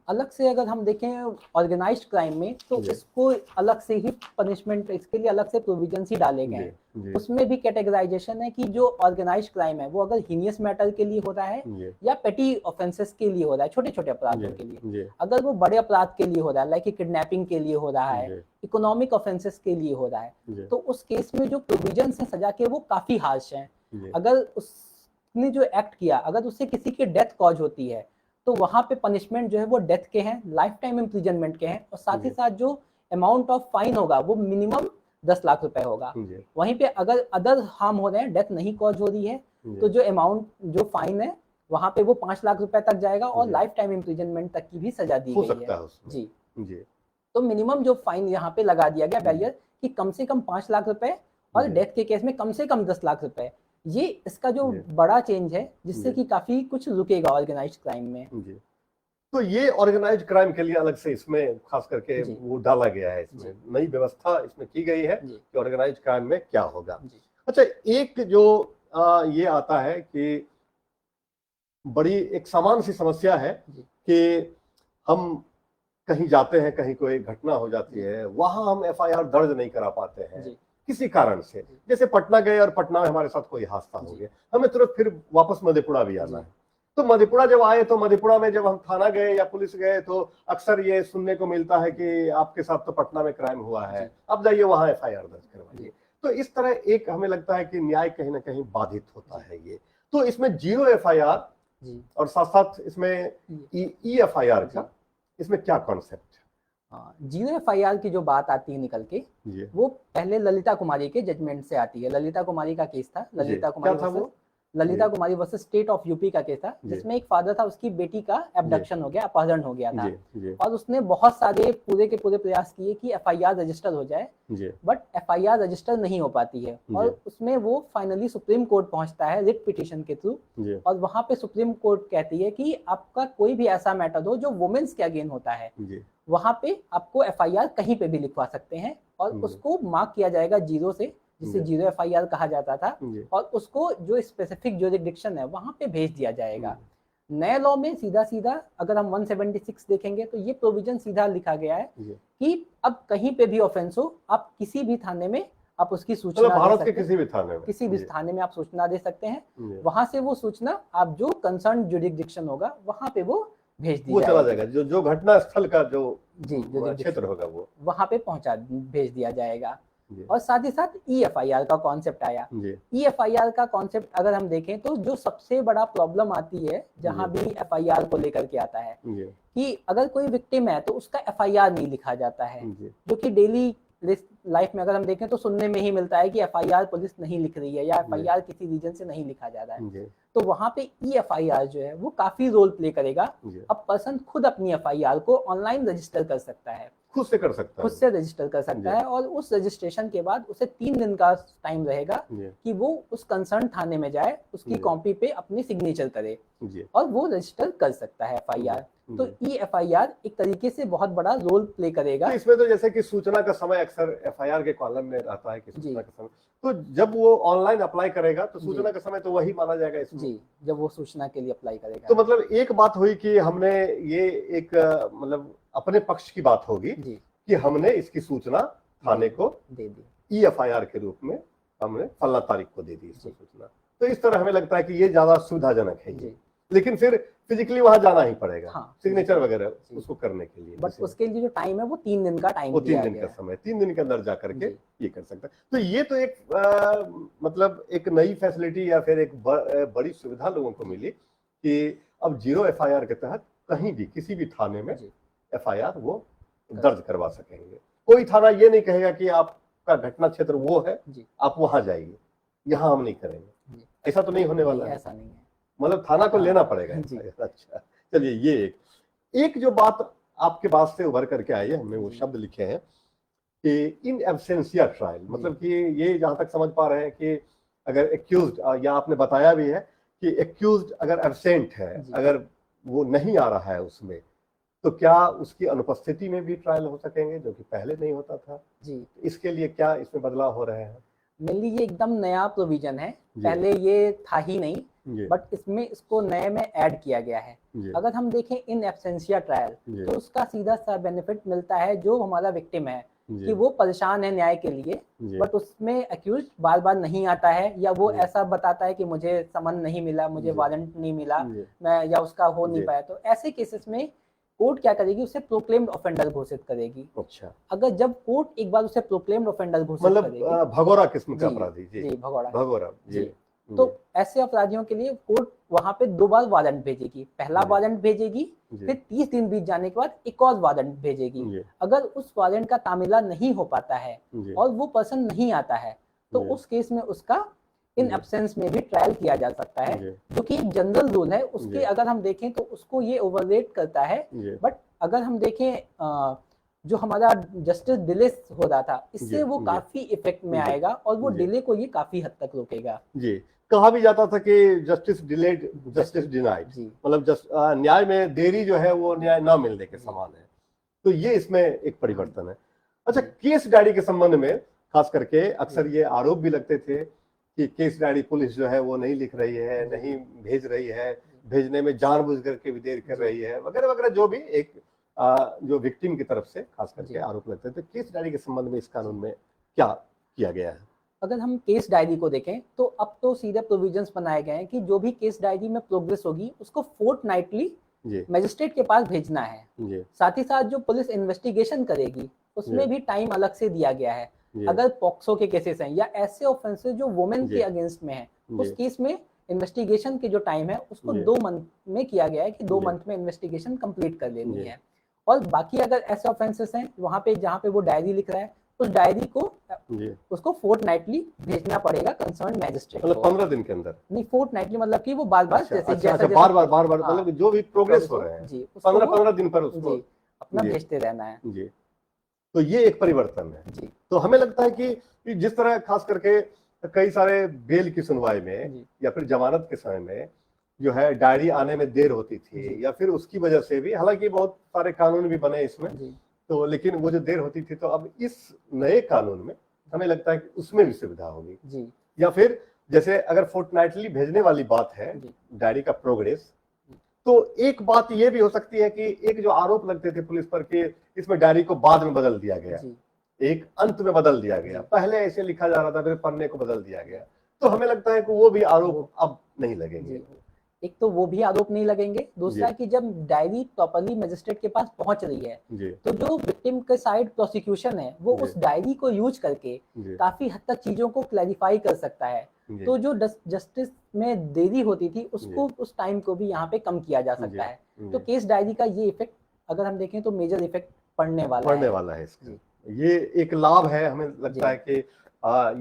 अलग से अगर हम देखें ऑर्गेनाइज्ड क्राइम में, तो
जी
इसको अलग से ही पनिशमेंट, इसके लिए अलग से प्रोविजन ही डाले गए
जी
हैं।
जी
उसमें भी कैटेगराइजेशन है कि जो ऑर्गेनाइज्ड क्राइम है वो अगर हीनियस मैटर के लिए हो रहा है
जी
या पेटी ऑफेंसेस के लिए हो रहा है, छोटे छोटे अपराधों के लिए।
जी
अगर वो बड़े अपराध के लिए हो रहा है, लाइक किडनैपिंग के लिए हो रहा है,
जी
इकोनॉमिक ऑफेंसेस के लिए हो रहा है,
जी
तो उस केस में जो प्रोविजन है सजा के वो काफी हार्श हैं।
जी
अगर उसने जो एक्ट किया, अगर उससे किसी की डेथ कॉज होती है, तो वहां पे पनिशमेंट जो है वो डेथ के हैं, लाइफ टाइम इम्प्रिजनमेंट के हैं, और साथ ही
जी
साथ जो अमाउंट ऑफ फाइन होगा वो मिनिमम 10 लाख रुपए होगा।
जी
वहीं पे अगर अदर हार्म हो रहे हैं, डेथ नहीं कॉज हो रही है, तो जो अमाउंट, जो फाइन है, वहां पे वो 5 लाख रुपए तक जाएगा, और
जी
लाइफ टाइम इम्प्रिजनमेंट तक की भी सजा दी
हो
गई
सकता
है।
है उसमें।
जी,
जी
तो मिनिमम जो फाइन यहाँ पे लगा दिया गया बैरियर कि कम से कम 5 लाख रुपए, और
जी
डेथ के केस में कम से कम 10 लाख रुपए। ये इसका जो
जी
बड़ा चेंज है, जिससे
जी
कि काफी कुछ रुकेगा ऑर्गेनाइज्ड क्राइम में।
जी। तो ये ऑर्गेनाइज क्राइम के लिए अलग से इसमें खास करके
जी
वो डाला गया है, इसमें
जी
नई व्यवस्था इसमें की गई है
जी
कि ऑर्गेनाइज क्राइम में क्या होगा।
जी
अच्छा, एक जो ये आता है कि बड़ी एक सामान्य सी समस्या है
जी
कि हम कहीं जाते हैं, कहीं कोई घटना हो जाती
जी
है, वहां हम एफआईआर दर्ज नहीं करा पाते हैं
जी
किसी कारण से।
जी
जैसे पटना गए और पटना में हमारे साथ कोई हादसा हो
जी
गया, हमें तुरंत फिर वापस मधेपुरा भी आना
जी
है। तो मधेपुरा जब आए, तो मधेपुरा में जब हम थाना गए या पुलिस गए, तो अक्सर ये सुनने को मिलता है कि आपके साथ तो पटना में क्राइम हुआ है,
जी
आप जाइए वहां एफआईआर दर्ज करवाइए।
जी
तो इस तरह एक हमें लगता है कि न्याय कहीं ना कहीं बाधित होता है ये। तो इसमें जीरो एफआईआर
जी
और साथ साथ इसमें ई एफआईआर
जी।
का, इसमें क्या कॉन्सेप्ट?
हाँ, जीरो एफआईआर की जो बात आती है निकल के,
जी
वो पहले ललिता कुमारी के जजमेंट से आती है। ललिता कुमारी का केस था,
जी,
ललिता
क्या
कुमारी
था
वर्सेस
वो?
ललिता
जी
कुमारी वर्सेस स्टेट ऑफ यूपी का केस था,
जी
जिसमें एक फादर था, उसकी बेटी का एब्डक्शन हो गया, अपहरण हो गया था,
जी जी
और उसने बहुत सारे पूरे के पूरे प्रयास किए कि एफआईआर रजिस्टर हो जाए,
जी
बट एफआईआर रजिस्टर नहीं हो पाती है।
जी
और उसमें वो फाइनली सुप्रीम कोर्ट पहुंचता है रिट पिटीशन के थ्रू,
जी
और वहां पे सुप्रीम कोर्ट कहती है कि आपका कोई भी ऐसा मैटर हो जो वुमेन्स के अगेन होता है,
जी
वहां पे आपको एफआईआर कहीं पे भी लिखवा सकते हैं, और
जी
उसको मार्क किया जाएगा जीरो से, जिसे
जी
जीरो एफआईआर कहा जाता था,
जी
और उसको जो स्पेसिफिक ज्यूरिसडिक्शन है वहां पे भेज दिया जाएगा।
जी
नए लॉ में सीधा सीधा अगर हम 176 देखेंगे, तो ये प्रोविजन सीधा लिखा गया है
जी।
कि अब कहीं पे भी ऑफेंस हो, आप किसी भी थाने में आप उसकी
मतलब
सूचना दे
भारत के
सकते हैं,
किसी भी थाने में?
किसी भी
जी
थाने में आप सूचना दे सकते हैं।
जी,
वहां से वो सूचना आप जो कंसर्न ज्यूरिसडिक्शन होगा वहां पे वो भेज दी
वो चला
जाएगी।
जाएगा, जो घटना स्थल का जो
जी,
क्षेत्र होगा वो।
वहां पे पहुंचा भेज दिया जाएगा।
जी
और साथ ही साथ ई एफआईआर का कॉन्सेप्ट आया।
जी
ई एफआईआर का कॉन्सेप्ट अगर हम देखें, तो जो सबसे बड़ा प्रॉब्लम आती है जहां
जी
भी एफआईआर को लेकर के आता है,
जी
कि अगर कोई विक्टिम है तो उसका एफआईआर नहीं लिखा जाता है,
जी
जो कि डेली लाइफ में अगर हम देखें तो सुनने में ही मिलता है कि एफआईआर पुलिस नहीं लिख रही है, या एफआईआर किसी रीजन से नहीं लिखा जा रहा है।
जी
तो वहां पे EFIR जो है वो काफी रोल प्ले करेगा। अब पर्सन खुद अपनी FIR को ऑनलाइन रजिस्टर कर सकता है,
खुद से कर सकता है,
खुद से रजिस्टर कर सकता है, और उस रजिस्ट्रेशन के बाद उसे 3 दिन का टाइम रहेगा कि वो उस कंसर्न थाने में जाए, उसकी कॉपी पे अपनी सिग्नेचर करे और वो रजिस्टर कर सकता है FIR। तो EFIR एक तरीके से बहुत बड़ा रोल प्ले करेगा।
तो इसमें तो जैसे कि सूचना का समय अक्सर FIR के कॉलम में रहता है कि सूचना का समय, तो जब वो ऑनलाइन अप्लाई करेगा तो सूचना का समय तो वही माना जाएगा इसमें।
जी, जब वो सूचना के लिए अप्लाई करेगा।
तो मतलब एक बात हुई कि हमने ये एक मतलब अपने पक्ष की बात होगी कि हमने इसकी सूचना थाने को
दे दी,
EFIR के रूप में हमने फला तारीख को दे दी इसकी सूचना। तो इस तरह हमें लगता है कि ये ज्यादा सुविधाजनक है ये, लेकिन फिर फिजिकली वहां जाना ही पड़ेगा, सिग्नेचर वगैरह उसको करने के लिए।
बट उसके लिए जो टाइम है वो 3 दिन का टाइम,
वो 3 दिन का समय, 3 दिन के अंदर जा करके ये कर सकता है। तो ये तो एक मतलब एक नई फैसिलिटी या फिर एक बड़ी सुविधा लोगों को मिली कि अब 0 FIR के तहत कहीं भी किसी भी थाने में FIR वो दर्ज करवा सकेंगे। कोई थाना ये नहीं कहेगा कि आपका घटना क्षेत्र वो है, आप वहां जाइए, यहाँ हम नहीं करेंगे, ऐसा तो नहीं होने वाला है।
ऐसा नहीं है,
मतलब थाना को लेना पड़ेगा। अच्छा, चलिए ये एक जो बात आपके बात से उभर करके आई है, हमने वो शब्द लिखे हैं कि इन एब्सेंशिया ट्रायल, मतलब कि ये जहां तक समझ पा रहे हैं कि अगर एक्यूज्ड, या आपने बताया भी है कि एक्यूज्ड अगर एब्सेंट है, अगर वो नहीं आ रहा है उसमें, तो क्या उसकी अनुपस्थिति में भी ट्रायल हो सकेंगे, जो कि पहले नहीं होता था जी। इसके लिए क्या इसमें बदलाव हो रहे हैं?
मेनली ये एकदम नया प्रोविजन है, पहले ये था ही नहीं, बट इसमें इसको नए में ऐड किया गया है। अगर हम देखें इन एब्सेंशिया ट्रायल, तो उसका सीधा सा बेनिफिट मिलता है जो हमारा विक्टिम है कि वो परेशान है न्याय के लिए, बट उसमें अक्यूज बार बार नहीं आता है, या वो ऐसा बताता है कि मुझे समन नहीं मिला, मुझे वारंट नहीं मिला, मैं या उसका हो नहीं पाया। तो ऐसे केसेस में कोर्ट क्या करेगी, उसे प्रोक्लेम्ड ऑफेंडर घोषित करेगी।
अच्छा,
अगर जब कोर्ट एक बार उसे प्रोक्लेम्ड ऑफेंडर घोषित करेगी,
भगोड़ा किस्म का अपराधी,
जी
भगोड़ा जी,
तो ऐसे अपराधियों के लिए कोर्ट वहां पे 2 बार वारंट भेजेगी। पहला वारंट भेजेगी, फिर 30 दिन बीत जाने के बाद एक और वारंट भेजेगी। अगर उस वारंट का तामीला नहीं हो पाता है और वो पर्सन नहीं आता है, तो उस केस में उसका इन एब्सेंस में भी ट्रायल किया जा सकता है, जो कि एक जनरल रूल है। उसके अगर हम देखें तो उसको ये ओवररेट करता है, बट अगर हम देखें जो हमारा जस्टिस डिले हो रहा था, इससे वो काफी इफेक्ट में आएगा और वो डिले को ये काफी हद तक रोकेगा।
जी, कहा भी जाता था कि जस्टिस डिलेड जस्टिस डिनाइड, मतलब न्याय में देरी जो है वो न्याय ना मिलने के समान है। तो ये इसमें एक परिवर्तन है। अच्छा, केस डायरी के संबंध में खास करके अक्सर ये आरोप भी लगते थे कि केस डायरी पुलिस जो है वो नहीं लिख रही है, नहीं भेज रही है, भेजने में जानबूझ करके भी देर कर रही है, वगैरह वगैरह, जो भी एक जो विक्टिम की तरफ से खास करके आरोप लगते थे। केस डायरी के संबंध में इस कानून में क्या किया गया है?
अगर हम केस डायरी को देखें तो अब तो सीधे प्रोविजंस बनाए गए हैं कि जो भी केस डायरी में प्रोग्रेस होगी उसको फोर्टनाइटली मजिस्ट्रेट के पास भेजना है। साथ ही साथ जो पुलिस इन्वेस्टिगेशन करेगी उसमें भी टाइम अलग से दिया गया है। अगर पॉक्सो के केसेस हैं या ऐसे ऑफेंसेस जो वुमेन के अगेंस्ट में है, उस केस में इन्वेस्टिगेशन के जो टाइम है उसको 2 मंथ में किया गया है कि 2 मंथ में इन्वेस्टिगेशन कंप्लीट कर लेनी है। और बाकी अगर ऐसे ऑफेंसेस हैं वहां पे जहाँ पे वो डायरी लिख रहा है, उस डायरी को उसको फोर्टनाइटली भेजना पड़ेगा कंसर्न मैजिस्ट्रेट।
मतलब 15 दिन के अंदर नहीं,
फोर्टनाइटली मतलब कि वो बार-बार
बार-बार मतलब जो भी प्रोग्रेस हो रहे हैं जी 15 दिन पर उसको
अपना भेजते रहना है
जी। तो ये एक परिवर्तन है जी। तो हमें लगता है कि जिस तरह खास करके कई सारे बेल की सुनवाई में या फिर जमानत के समय में जो है डायरी आने में देर होती थी, या फिर उसकी वजह से भी, हालांकि बहुत सारे कानून भी बने इसमें, तो लेकिन वो जो देर होती थी, तो अब इस नए कानून में हमें लगता है कि उसमें भी सुविधा होगी जी। या फिर जैसे अगर फोर्टनाइटली भेजने वाली बात है डायरी का प्रोग्रेस, तो एक बात ये भी हो सकती है कि एक जो आरोप लगते थे पुलिस पर कि इसमें डायरी को बाद में बदल दिया गया, एक अंत में बदल दिया गया, पहले ऐसे लिखा जा रहा था फिर पन्ने को बदल दिया गया, तो हमें लगता है कि वो भी आरोप अब नहीं लगेंगे।
एक तो वो भी आरोप नहीं लगेंगे, दूसरा कि जब डायरी प्रॉपर्ली मजिस्ट्रेट के पास पहुंच रही है तो जो विक्टिम के साइड प्रोसिक्यूशन है वो उस डायरी को यूज करके काफी हद तक चीजों को क्लैरिफाई कर सकता है। तो जो जस्टिस में देरी होती थी उसको उस टाइम को भी यहाँ पे कम किया जा सकता है। तो केस डायरी का ये इफेक्ट अगर हम देखें तो मेजर इफेक्ट पड़ने वाला है इसका।
ये एक लाभ है, हमें लगता है कि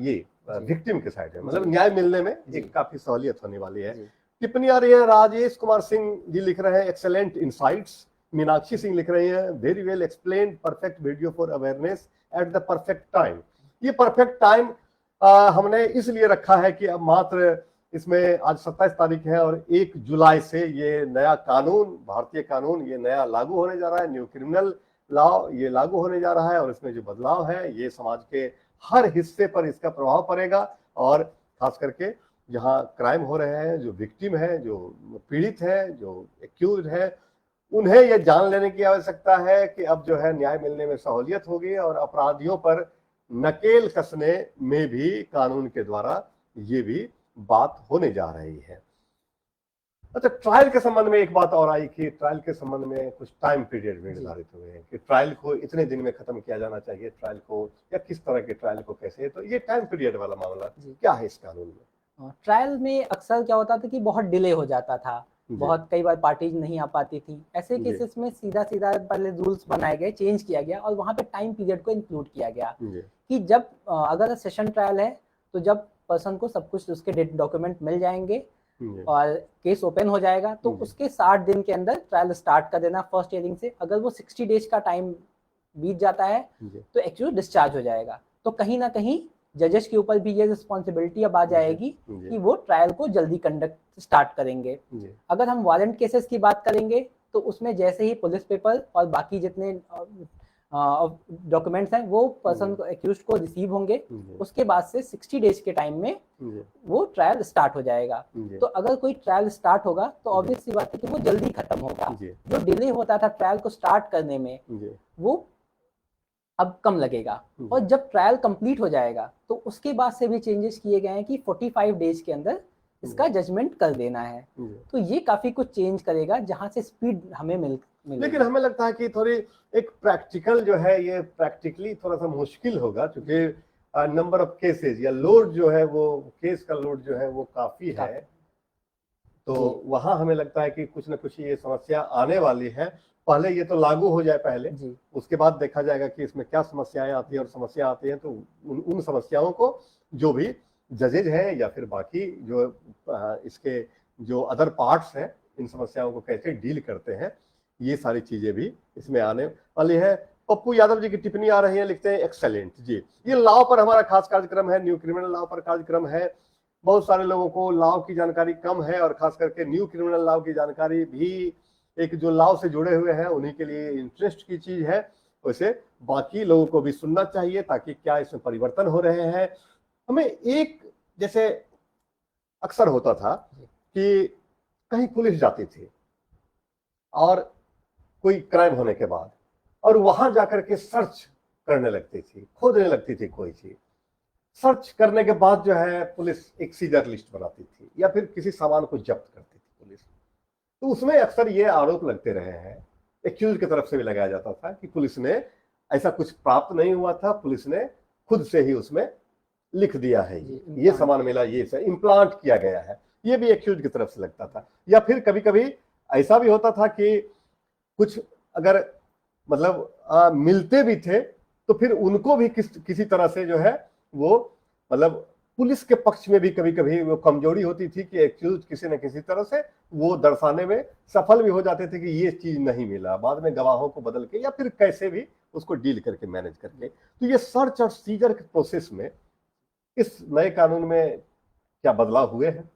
ये विक्टिम के साइड है, मतलब न्याय मिलने में एक काफी सहूलियत होने वाली है। टिप्पणी आ रही है, राजेश कुमार सिंह जी लिख रहे हैं एक्सेलेंट इनसाइट्स। मीनाक्षी सिंह लिख रही हैं very well explain, perfect video for awareness at the perfect time. ये परफेक्ट टाइम हमने इसलिए रखा है कि अब मात्र इसमें आज 27 तारीख है और 1 जुलाई से ये नया कानून, भारतीय कानून ये नया लागू होने जा रहा है, न्यू क्रिमिनल लॉ ये लागू होने जा रहा है। और इसमें जो बदलाव है ये समाज के हर हिस्से पर इसका प्रभाव पड़ेगा, और खास करके जहां क्राइम हो रहे हैं, जो विक्टिम है, जो पीड़ित है, जो एक्यूज है, उन्हें यह जान लेने की आवश्यकता है कि अब जो है न्याय मिलने में सहूलियत होगी और अपराधियों पर नकेल कसने में भी कानून के द्वारा ये भी बात होने जा रही है। अच्छा, ट्रायल के संबंध में एक बात और आई कि ट्रायल के संबंध में कुछ टाइम पीरियड भी निर्धारित हुए हैं कि ट्रायल को इतने दिन में खत्म किया जाना चाहिए, ट्रायल को, या किस तरह के ट्रायल को कैसे। तो ये टाइम पीरियड वाला मामला क्या है इस कानून में?
ट्रायल में अक्सर क्या होता था कि बहुत डिले हो जाता था, बहुत कई बार पार्टीज नहीं आ पाती थी। ऐसे केसेस में सीधा सीधा पहले रूल्स बनाए गए, चेंज किया गया और वहां पे टाइम पीरियड को इंक्लूड किया गया कि जब अगर सेशन ट्रायल है तो जब पर्सन को सब कुछ उसके डॉक्यूमेंट मिल जाएंगे और केस ओपन हो जाएगा तो उसके 60 दिन के अंदर ट्रायल स्टार्ट कर देना फर्स्ट हियरिंग से। अगर वो 60 डेज का टाइम बीत जाता है तो एक्चुअली डिस्चार्ज हो जाएगा। तो कहीं ना कहीं जजेस के ऊपर भी ये रिस्पॉन्सिबिलिटी अब आ जाएगी कि वो ट्रायल को जल्दी कंडक्ट स्टार्ट करेंगे। अगर हम वारंट केसेस की बात करेंगे तो उसमें जैसे ही पुलिस पेपर और बाकी जितने डॉक्यूमेंट्स हैं वो पर्सन को, एक्यूज्ड को रिसीव होंगे, उसके बाद से 60 डेज के टाइम में वो ट्रायल स्टार्ट हो जाएगा। तो अगर कोई ट्रायल स्टार्ट होगा तो ऑब्वियस सी बात है कि वो जल्दी खत्म होगा। जो डिले होता था ट्रायल को स्टार्ट करने में वो अब कम लगेगा। और जब ट्रायल कंप्लीट हो जाएगा तो उसके बाद से भी चेंजेस किए गए हैं कि 45 डेज के अंदर इसका जजमेंट कर देना है। तो ये काफी कुछ चेंज करेगा जहां से स्पीड हमें मिलेगी।
लेकिन हमें लगता है कि थोड़ी एक प्रैक्टिकल जो है ये प्रैक्टिकली थोड़ा सा मुश्किल होगा, क्योंकि नंबर ऑफ केसेस या लोड जो है वो केस का लोड जो है वो काफी है। तो वहां हमें लगता है कि कुछ ना कुछ ये समस्या आने वाली है। पहले ये तो लागू हो जाए पहले, उसके बाद देखा जाएगा कि इसमें क्या समस्याएं आती है। और समस्या आती है तो उन समस्याओं को जो भी जजेज हैं या फिर बाकी जो इसके जो अदर पार्ट्स हैं, इन समस्याओं को कैसे डील करते हैं, ये सारी चीजें भी इसमें आने वाली है। पप्पू यादव जी की टिप्पणी आ रही है, लिखते हैं एक्सेलेंट जी। ये लॉ पर हमारा खास कार्यक्रम है, न्यू क्रिमिनल लॉ पर कार्यक्रम है। बहुत सारे लोगों को लॉ की जानकारी कम है और खास करके न्यू क्रिमिनल लॉ की जानकारी भी एक जो लॉ से जुड़े हुए हैं उन्हीं के लिए इंटरेस्ट की चीज है। वैसे बाकी लोगों को भी सुनना चाहिए ताकि क्या इसमें परिवर्तन हो रहे हैं। हमें एक, जैसे अक्सर होता था कि कहीं पुलिस जाती थी और कोई क्राइम होने के बाद और वहां जाकर के सर्च करने लगती थी, खोदने लगती थी कोई चीज। सर्च करने के बाद जो है पुलिस एक सीजर लिस्ट बनाती थी या फिर किसी सामान को जब्त करती थी पुलिस। तो उसमें अक्सर ये आरोप लगते रहे हैं, एक्यूज की तरफ से भी लगाया जाता था कि पुलिस ने ऐसा कुछ प्राप्त नहीं हुआ था, पुलिस ने खुद से ही उसमें लिख दिया है, ये सामान मिला, ये इम्प्लांट किया गया है, ये भी एक्यूज की तरफ से लगता था। या फिर कभी कभी ऐसा भी होता था कि कुछ अगर मतलब मिलते भी थे तो फिर उनको भी किसी तरह से जो है वो मतलब पुलिस के पक्ष में भी कभी कभी वो कमजोरी होती थी कि एक्यूज किसी न किसी तरह से वो दर्शाने में सफल भी हो जाते थे कि ये चीज नहीं मिला, बाद में गवाहों को बदल के या फिर कैसे भी उसको डील करके मैनेज करके। तो ये सर्च और सीजर के प्रोसेस में इस नए कानून में क्या बदलाव हुए हैं?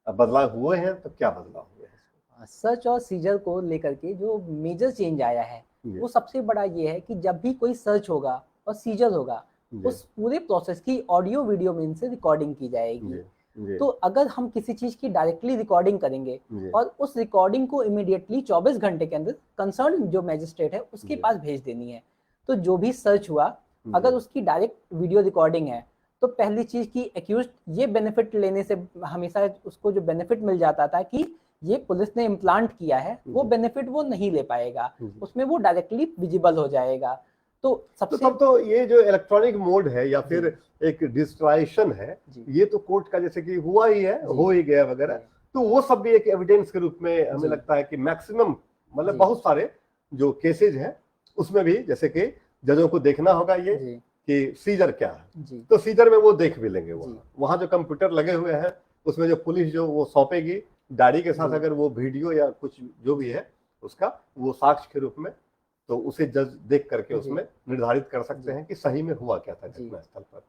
बदलाव हुए हैं तो क्या बदलाव हुए हैं?
सर्च और सीजर को लेकर के जो मेजर चेंज आया है वो सबसे बड़ा ये है कि जब भी कोई सर्च होगा और सीजर होगा उस पूरे प्रोसेस की ऑडियो वीडियो मीन से रिकॉर्डिंग की जाएगी। तो अगर हम किसी चीज की डायरेक्टली रिकॉर्डिंग करेंगे और उस रिकॉर्डिंग को इमीडिएटली 24 घंटे के अंदर कंसर्न जो मैजिस्ट्रेट है उसके पास भेज देनी है। तो जो भी सर्च हुआ अगर उसकी डायरेक्ट वीडियो रिकॉर्डिंग है तो पहली चीज की एक्यूज ये बेनिफिट लेने से हमेशा उसको जो बेनिफिट मिल जाता था कि ये पुलिस ने इम्प्लांट किया है, वो बेनिफिट वो नहीं ले पाएगा, उसमें वो डायरेक्टली विजिबल हो जाएगा। तो सबसे
तब तो ये जो इलेक्ट्रॉनिक मोड है या फिर एक डिस्ट्राइशन है, ये तो कोर्ट का जैसे कि हुआ ही है, हो ही गया वगैरह, तो वो सब भी एक एविडेंस के रूप में हमें लगता है कि मैक्सिमम मतलब बहुत सारे जो केसेज हैं उसमें भी जैसे कि जजों को देखना होगा ये कि सीजर क्या है, तो सीजर में वो देख भी लेंगे। वहाँ जो कंप्यूटर लगे हुए हैं उसमें जो पुलिस जो वो सौंपेगी डायरी के साथ
जी।
अगर वो वीडियो या कुछ जो भी है उसका वो साक्ष्य के रूप में, तो उसे जज देख करके
जी।
उसमें निर्धारित कर सकते
जी।
हैं कि सही में हुआ क्या था
जी।
घटनास्थल पर।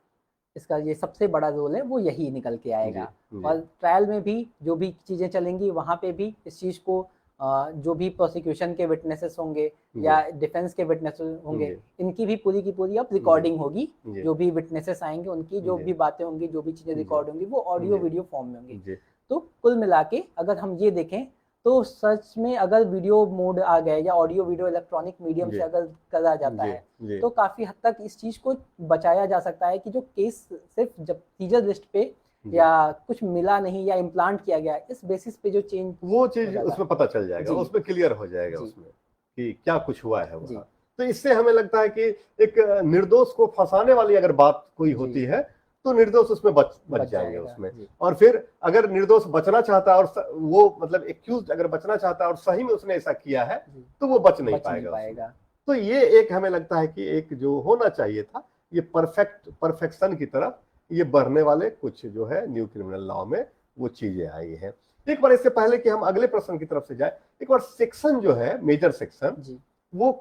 इसका ये सबसे बड़ा रोल है, वो यही निकल के आएगा।
जी।
और ट्रायल में भी जो भी चीज़ें चलेंगी वहाँ पे भी इस चीज़ को जो भी प्रोसिक्यूशन के विटनेसेस होंगे या डिफेंस के विटनेसेस होंगे,
जी।
इनकी भी पूरी की पूरी अब रिकॉर्डिंग होगी।
जी।
जो भी विटनेसेस आएंगे उनकी जो
जी।
भी बातें होंगी, जो भी चीज़ें
जी।
रिकॉर्ड होंगी, वो ऑडियो
जी।
वीडियो फॉर्म में होंगी।
जी।
तो कुल मिला के अगर हम ये देखें तो सच में अगर वीडियो मोड आ गए या ऑडियो वीडियो इलेक्ट्रॉनिक मीडियम
जी।
से अगर करा जाता
जी।
है,
जी।
तो काफ़ी हद तक इस चीज़ को बचाया जा सकता है कि जो केस सिर्फ जब टीजर लिस्ट पे
जी।
या कुछ मिला नहीं या इम्प्लांट किया गया, इस बेसिस पे जो चेंज
वो चीज उसमें पता चल जाएगा,
जी।
उसमें क्लियर हो जाएगा
जी।
उसमें कि क्या कुछ हुआ है
जी।
वहाँ। तो इससे हमें लगता है कि एक निर्दोष को फंसाने वाली अगर बात कोई
जी।
होती है तो निर्दोष उसमें बच जाएंगे
जाएगा।
उसमें।
जी।
और फिर अगर निर्दोष बचना चाहता है और वो मतलब एक्यूज अगर बचना चाहता है और सही में उसने ऐसा किया है
जी।
तो वो बच नहीं पाएगा। तो ये एक हमें लगता है कि एक जो होना चाहिए था, ये परफेक्शन की तरफ ये बढ़ने वाले कुछ जो है न्यू क्रिमिनल लॉ में वो चीजें आई हैं। एक बार इससे पहले कि हम अगले प्रश्न की तरफ से जाए, एक बार सेक्शन जो है मेजर सेक्शन
जी।
वो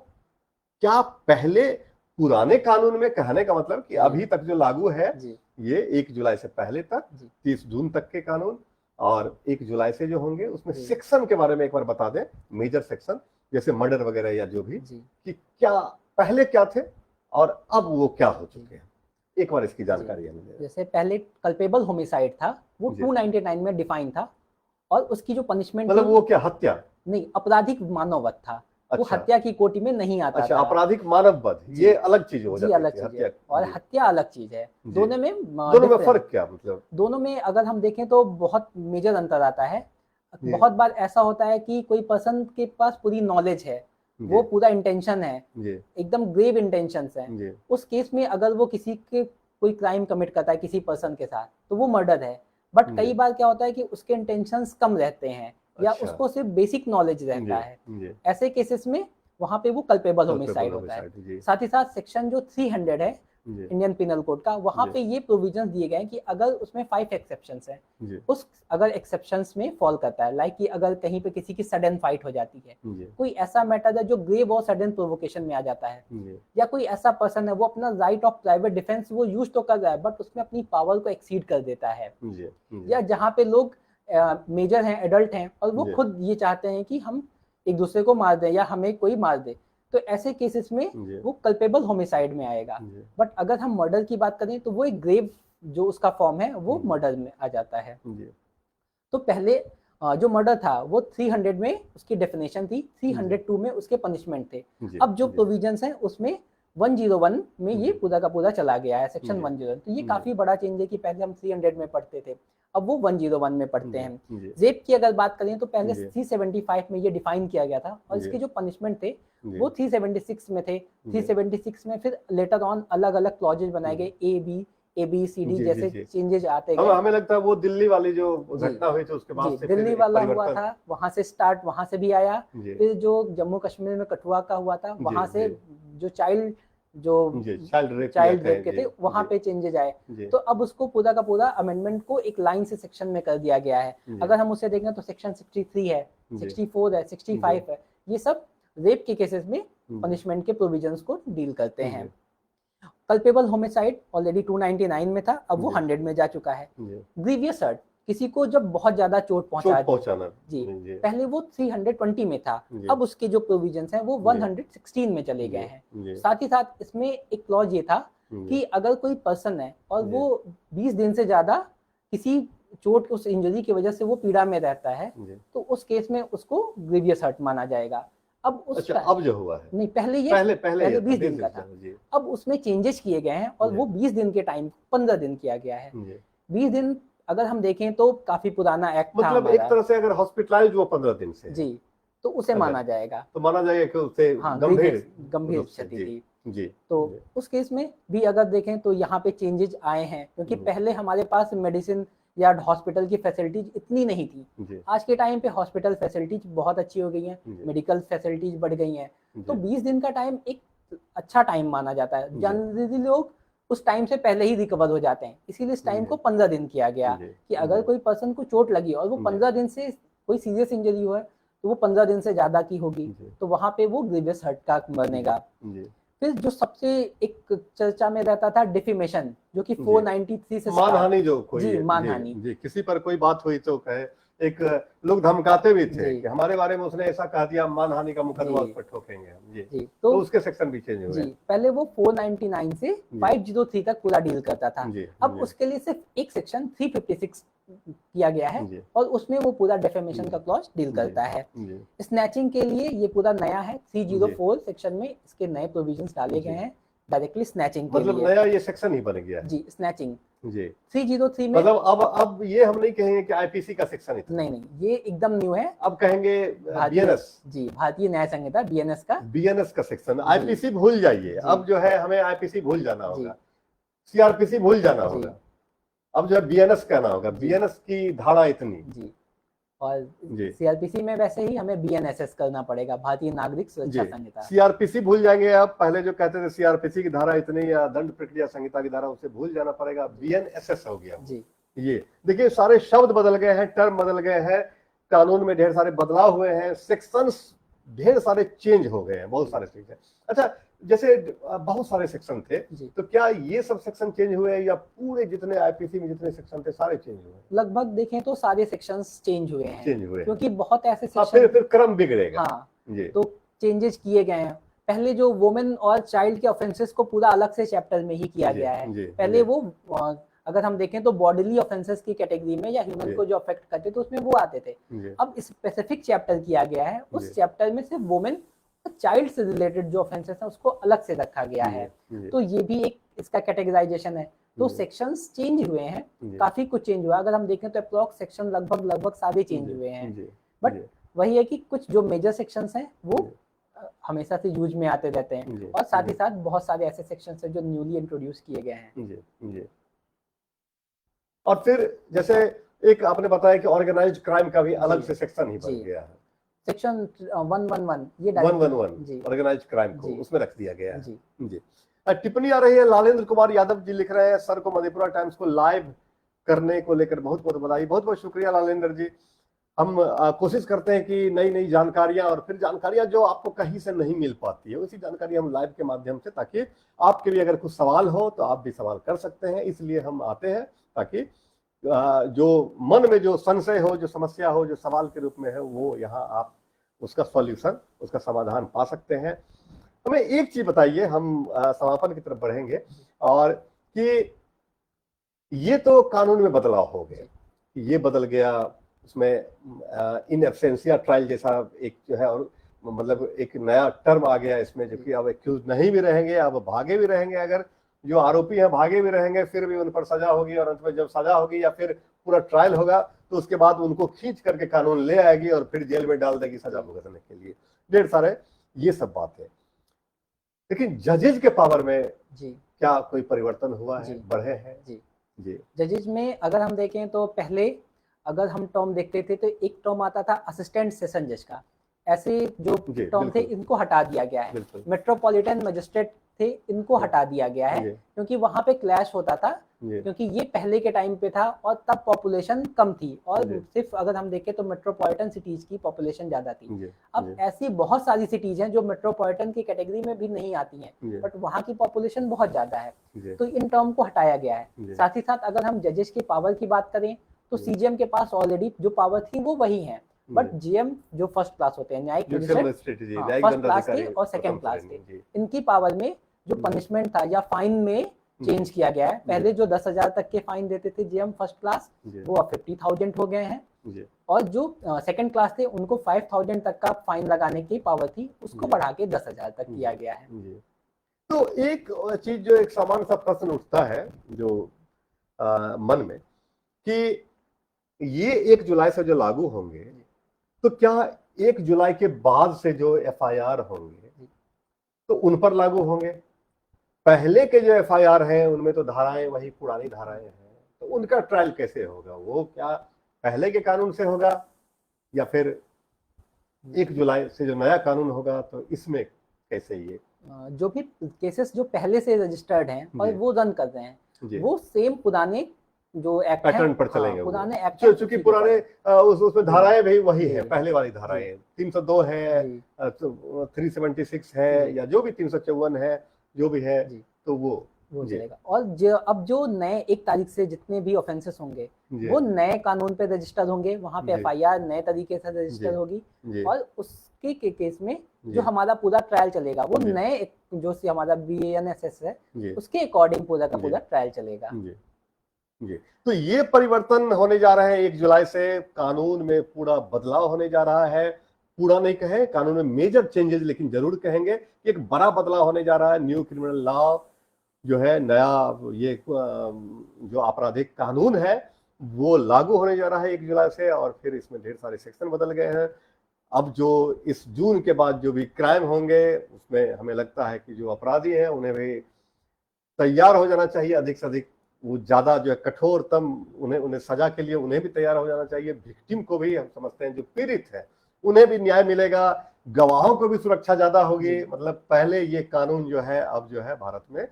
क्या पहले पुराने कानून में, कहने का मतलब कि अभी तक जो लागू है
जी।
ये 1 जुलाई से पहले तक,
जी।
30 जून तक के कानून, और 1 जुलाई से जो होंगे उसमें
जी।
सेक्शन के बारे में एक बार बता दें। मेजर सेक्शन जैसे मर्डर वगैरह या जो भी,
जी।
कि क्या पहले क्या थे और अब वो क्या हो चुके हैं, एक बार इसकी जानकारी हमें दें।
जैसे पहले कल्पेबल होमिसाइड था वो
जी।
299 में डिफाइन था, और उसकी जो पनिशमेंट
मतलब वो क्या हत्या
नहीं, आपराधिक मानववध था। वो
अच्छा।
हत्या की कोटि में नहीं आता
अच्छा,
था।
आपराधिक मानववध
जी।
ये अलग चीज हो
जी,
जाती
अलग
थी,
चीज
हत्या।
है और
जी।
हत्या अलग चीज है।
जी।
दोनों में
दोनों में फर्क क्या, मतलब
दोनों में अगर हम देखें तो बहुत मेजर अंतर आता है।
जी।
बहुत बार ऐसा होता है कि कोई पर्सन के पास पूरी नॉलेज है, वो
जी।
पूरा इंटेंशन है,
जी।
एकदम ग्रेव इंटेंशंस है।
जी।
उस केस में अगर वो किसी के कोई क्राइम कमिट करता है किसी पर्सन के साथ, तो वो मर्डर है। बट
जी।
कई बार क्या होता है कि उसके इंटेंशंस कम रहते हैं या
अच्छा।
उसको सिर्फ बेसिक नॉलेज रहता
जी।
है।
जी।
ऐसे केसेस में वहां पे वो कल्पेबल होमिसाइड
Culpable
होता है।
homicide, जी।
साथ ही साथ सेक्शन जो 300 है
जी।
इंडियन पिनल कोड का, वहां
जी।
पे ये प्रोविजंस दिए गए हैं कि अगर उसमें 5 एक्सेप्शंस हैं,
जी।
उस अगर एक्सेप्शंस में फॉल करता है, लाइक कि अगर कहीं पे किसी की सडन फाइट हो जाती है,
जी।
कोई ऐसा मैटर है जो ग्रेव और सडन प्रोवोकेशन में आ जाता है,
जी।
या कोई ऐसा पर्सन है वो अपना राइट ऑफ प्राइवेट डिफेंस वो यूज तो कर रहा है बट उसमें अपनी पावर को एक्सीड कर देता है,
जी।
या जहाँ पे लोग मेजर हैं, एडल्ट हैं और वो
जी।
खुद ये चाहते हैं कि हम एक दूसरे को मार दें या हमें कोई मार दे, तो ऐसे केसेस में
जी।
वो कल्पेबल होमिसाइड में आएगा।
जी।
बट अगर हम मर्डर की बात करें तो वो एक ग्रेव जो उसका फॉर्म है वो मर्डर में आ जाता है।
जी।
तो पहले जो मर्डर था वो 300 में उसकी डेफिनेशन थी, 302 में उसके पनिशमेंट थे।
जी।
अब जो
जी।
प्रोविजंस हैं उसमें 101 में ये
जी।
पूरा का पूरा चला गया है, सेक्शन
जी।
101। तो ये
जी।
काफी बड़ा चेंज है कि पहले हम 300 में पढ़ते थे, अब वो 101 में पढ़ते हैं।
जी।
रेप की अगर बात करें तो पहले
जी।
375 में ये डिफाइन किया गया था और
जी।
इसके जो पनिशमेंट थे
जी।
वो 376 में थे।
जी।
376 में फिर लेटर ऑन अलग अलग क्लॉजेज बनाए गए, A B C D
G.
जैसे
जी।
चेंजेज आते गए।
हमें लगता है वो दिल्ली वाली जो
जी।
घटना हुई थी उसके बाद
जी,
से फिर
दिल्ली
एक
वाला हुआ
परिवर्तन।
था, वहां से स्टार्ट, वहां से भी आया।
जी।
फिर जो जम्मू कश्मीर में कठुआ का हुआ था वहां से जो चाइल्ड रेप के थे वहां पे चेंजेज आए। तो अब उसको पूरा का पूरा अमेंडमेंट को एक लाइन से सेक्शन में कर दिया गया है। अगर हम उसे देखें तो सेक्शन 63 है, 64 है, 65 है, ये सब रेप के केसेस में पनिशमेंट के प्रोविजंस को डील करते हैं। कल्पेबल होमिसाइड ऑलरेडी 299 में था, अब वो 100 में जा चुका है। ग्रीवियस हर्ट, किसी को जब बहुत ज्यादा चोट पहुंचाना जी, पहले वो 320 में था, अब उसके जो प्रोविजंस हैं वो 116 में चले गए हैं। साथ ही साथ इसमें एक क्लॉज ये था कि अगर कोई पर्सन है और वो 20 दिन से ज्यादा किसी चोट, उस इंजरी की वजह से वो पीड़ा में रहता है, तो उस केस में उसको ग्रीवियस हर्ट माना जाएगा। अब उस
अब जो हुआ है,
नहीं, पहले 20 दिन का था, अब उसमें चेंजेस किए गए हैं और वो 20 दिन के टाइम 15 दिन किया गया है। 20 दिन अगर हम देखें तो काफी पुराना एक्ट था,
मतलब एक तरह से अगर हॉस्पिटलाइज वो 15 दिन से
जी, तो उसे माना जाएगा,
तो माना जाएगा कि उसे
गंभीर क्षति थी। जी, तो उस केस में भी अगर देखें तो यहाँ पे चेंजेस आए हैं, क्योंकि पहले हमारे पास मेडिसिन या हॉस्पिटल की फैसिलिटीज इतनी नहीं थी। आज के टाइम पे हॉस्पिटल फैसिलिटीज बहुत अच्छी हो गई हैं, मेडिकल फैसिलिटीज बढ़ गई हैं, तो 20 दिन का टाइम एक अच्छा टाइम माना जाता है। जनरली लोग उस टाइम से पहले ही रिकवर हो जाते हैं, इसीलिए इस टाइम को 15 दिन किया गया कि अगर कोई पर्सन को चोट लगी और वो 15 दिन से कोई सीरियस इंजरी हुआ है तो वो 15 दिन से ज्यादा की होगी,
जी।
तो वहां पे वो ग्रीवियस हर्ट का बनेगा।
जी।
फिर जो सबसे एक चर्चा में रहता था डिफेमेशन, जो कि 493 से
मानहानि जो कोई
जी
है,
मानहानि
जी किसी पर कोई बात हुई तो कहे, एक लोग धमकाते भी थे
जी
कि हमारे बारे में उसने ऐसा कह दिया, मानहानि का मुकदमा
जी
उस पर ठोकेंगे हम। जी,
जी
तो उसके सेक्शन भी चेंज हुए
जी
हैं।
पहले वो 499 से 503 तक पूरा डील करता था।
जी।
अब
जी।
उसके लिए सिर्फ एक सेक्शन 356 किया गया है
जी।
और उसमें वो पूरा डेफेमेशन का क्लॉज डील
जी।
करता है।
जी।
स्नैचिंग के लिए ये पूरा नया है, 304 सेक्शन में इसके नए प्रोविजंस डाले
जी।
गए हैं डायरेक्टली स्नैचिंग के
मतलब
लिए।
नया ये सेक्शन ही बन गया है।
जी स्नैचिंग
जी
303 में
मतलब अब ये हम नहीं कहेंगे कि आईपीसी का सेक्शन इतना,
नहीं ये एकदम न्यू है।
अब कहेंगे
भारतीय
बीएनएस,
जी भारतीय न्याय संहिता बीएनएस
का सेक्शन।
जी।
आईपीसी भूल जाइए,
जी।
अब जो है हमें आईपीसी भूल जाना
जी
होगा, सीआरपीसी भूल जाना
जी
होगा, अब जो है बीएनएस कहना होगा।
जी।
बीएनएस की धारा इतनी।
जी और
जी।
सीआरपीसी में वैसे ही हमें बीएनएसएस करना पड़ेगा, भारतीय नागरिक सुरक्षा
जी
संहिता।
सीआरपीसी भूल जाएंगे आप, पहले जो कहते थे सीआरपीसी की धारा इतनी या दंड प्रक्रिया संहिता की धारा, उसे भूल जाना पड़ेगा, बीएनएसएस हो गया।
जी
ये देखिए सारे शब्द बदल गए हैं, टर्म बदल गए हैं, कानून में ढेर सारे बदलाव हुए हैं, सेक्शंस ढेर सारे चेंज हो गए हैं, बहुत सारे सेक्शन। अच्छा, जैसे बहुत सारे सेक्शन थे, तो क्या ये सब सेक्शन चेंज हुए या पूरे जितने आईपीसी में जितने सेक्शन थे सारे चेंज हुए?
लगभग देखें तो सारे सेक्शंस चेंज हुए हैं, क्योंकि बहुत ऐसे
सेक्शन फिर क्रम बिगड़ेगा।
हाँ
जी।
तो चेंजेस किए गए हैं। पहले जो वुमेन और चाइल्ड के ऑफेंसेस को पूरा अलग से चैप्टर में ही किया गया है। पहले वो अगर हम देखें तो बॉडीली ऑफेंसेस की कैटेगरी में या ह्यूमन को जो अफेक्ट करते थे उसमें वो आते थे। अब स्पेसिफिक चैप्टर किया गया है, उस चैप्टर में सिर्फ वुमेन चाइल्ड से रिलेटेड जो ऑफेंसेस है उसको अलग से रखा गया है। तो ये भी एक इसका कैटेगराइजेशन है। तो सेक्शंस चेंज हुए हैं, काफी कुछ चेंज हुआ। अगर हम देखें तो अप्रॉक्स सेक्शन लगभग सारे चेंज हुए हैं, बट वही है कि कुछ जो मेजर सेक्शंस हैं वो हमेशा से यूज में आते रहते हैं, और साथ ही साथ बहुत सारे ऐसे सेक्शंस हैं जो न्यूली इंट्रोड्यूस किए गए हैं।
और फिर जैसे एक आपने बताया कि ऑर्गेनाइज्ड क्राइम का भी अलग से सेक्शन ही बन गया है,
सेक्शन 111 ये
111 ऑर्गेनाइज्ड क्राइम को उसमें रख दिया गया है।
जी
टिप्पणी आ रही है, लालेंद्र कुमार यादव जी लिख रहे हैं, सर को मधेपुरा टाइम्स को लाइव करने को लेकर बहुत बहुत बधाई। बहुत बहुत शुक्रिया लालेंद्र जी। हम कोशिश करते हैं कि नई नई जानकारियां, और फिर जानकारियां जो आपको कहीं से नहीं मिल पाती है, उसी जानकारी हम लाइव के माध्यम से, ताकि आपके भी अगर कुछ सवाल हो तो आप भी सवाल कर सकते हैं। इसलिए हम आते हैं ताकि जो मन में जो संशय हो, जो समस्या हो, जो सवाल के रूप में है, वो यहाँ आप उसका सॉल्यूशन, उसका समाधान पा सकते हैं। हमें एक चीज बताइए, हम समापन की तरफ बढ़ेंगे, और कि ये तो कानून में बदलाव हो गए, ये बदल गया, उसमें इन एब्सेंशिया ट्रायल जैसा एक जो है, और मतलब एक नया टर्म आ गया इसमें, जो कि अब एक्यूज नहीं भी रहेंगे, अब भागे भी रहेंगे। अगर जो आरोपी हैं भागे भी रहेंगे, फिर भी उन पर सजा होगी, और अंत में जब सजा होगी या फिर पूरा ट्रायल होगा तो उसके बाद उनको खींच करके कानून ले आएगी और फिर जेल में डाल देगी सजा भुगतने के लिए। ढेर सारे ये सब बातें। लेकिन जजेज के पावर में क्या कोई परिवर्तन हुआ है, बढ़े हैं?
जी जजेज में अगर हम देखें तो पहले अगर हम टर्म देखते थे तो एक टर्म आता था असिस्टेंट सेशन जज का, ऐसे जो टर्म थे इनको हटा दिया गया है। मेट्रोपॉलिटन मजिस्ट्रेट थे, इनको हटा दिया गया है, क्योंकि वहां पे क्लैश होता था, क्योंकि ये पहले के टाइम पे था और तब पॉपुलेशन कम थी, और सिर्फ अगर हम देखें तो मेट्रोपॉलिटन सिटीज की पॉपुलेशन ज्यादा थी। अब ऐसी बहुत सारी सिटीज हैं जो मेट्रोपॉलिटन की कैटेगरी में भी नहीं आती हैं, बट वहाँ की पॉपुलेशन बहुत ज्यादा है, तो इन टर्म को हटाया गया है। साथ ही साथ अगर हम जजेस की पावर की बात करें तो सीजीएम के पास ऑलरेडी जो पावर थी वो वही है, बट जीएम जो फर्स्ट क्लास होते हैं, न्यायिक मजिस्ट्रेट फर्स्ट क्लास के और सेकंड क्लास के, इनकी पावर में जो पनिशमेंट था या फाइन में चेंज किया गया है। पहले जो 10,000 तक के फाइन देते थे जीएम फर्स्ट क्लास, वो अब 50,000 हो गए हैं, और जो सेकंड क्लास थे उनको 5,000 तक का फाइन लगाने की पावर थी, उसको बढ़ा के 10,000 तक किया गया है।
तो एक चीज जो एक सामान्य सा प्रश्न उठता है जो मन में, कि ये 1 जुलाई से जो लागू होंगे, तो क्या 1 जुलाई के बाद से जो एफआईआर होंगे तो उन पर लागू होंगे? पहले के जो एफआईआर हैं उनमें तो धाराएं वही पुरानी धाराएं हैं, तो उनका ट्रायल कैसे होगा? वो क्या पहले के कानून से होगा, या फिर 1 जुलाई से जो नया कानून होगा तो इसमें कैसे? ये
जो भी केसेस जो पहले से रजिस्टर्ड हैं और वो रन कर रहे हैं, वो सेम पुराने जो एक्ट
पैटर्न
है,
पर चलेंगे वो।
पुराने एक्ट
चूंकि
उसी के
पुराने उसमें धाराएं भी वही है,
जी,
पहले वाली धाराएं 302 है,
जी,
376 है,
जी,
या जो भी 354 है, जो भी है,
जी,
तो वो
वो
जी
चलेगा। और अब जो नए 1 तारीख से जितने भी ऑफेंसेस होंगे
जी
वो नए कानून पे रजिस्टर होंगे, वहाँ पे
जी
एफआईआर नए तरीके से
जी
रजिस्टर होगी,
जी
और उसके के केस में
जी
जो हमारा पूरा ट्रायल चलेगा वो
जी
नए जो से हमारा BANSS है
जी
उसके अकॉर्डिंग पूरा का
जी
पूरा ट्रायल चलेगा।
जी जी। तो ये परिवर्तन होने जा रहे हैं 1 जुलाई से, कानून में पूरा बदलाव होने जा रहा है। पूरा नहीं कहें, कानून में मेजर चेंजेस लेकिन जरूर कहेंगे कि एक बड़ा बदलाव होने जा रहा है। न्यू क्रिमिनल लॉ जो है, नया ये जो आपराधिक कानून है वो लागू होने जा रहा है 1 जुलाई से, और फिर इसमें ढेर सारे सेक्शन बदल गए हैं। अब जो इस जून के बाद जो भी क्राइम होंगे उसमें हमें लगता है कि जो अपराधी हैं उन्हें भी तैयार हो जाना चाहिए अधिक से अधिक। वो ज्यादा जो है कठोरतम, उन्हें उन्हें सजा के लिए उन्हें भी तैयार हो जाना चाहिए। विक्टिम को भी, हम समझते हैं जो पीड़ित है उन्हें भी न्याय मिलेगा, गवाहों को भी सुरक्षा ज्यादा होगी। मतलब पहले ये कानून जो है, अब जो है भारत में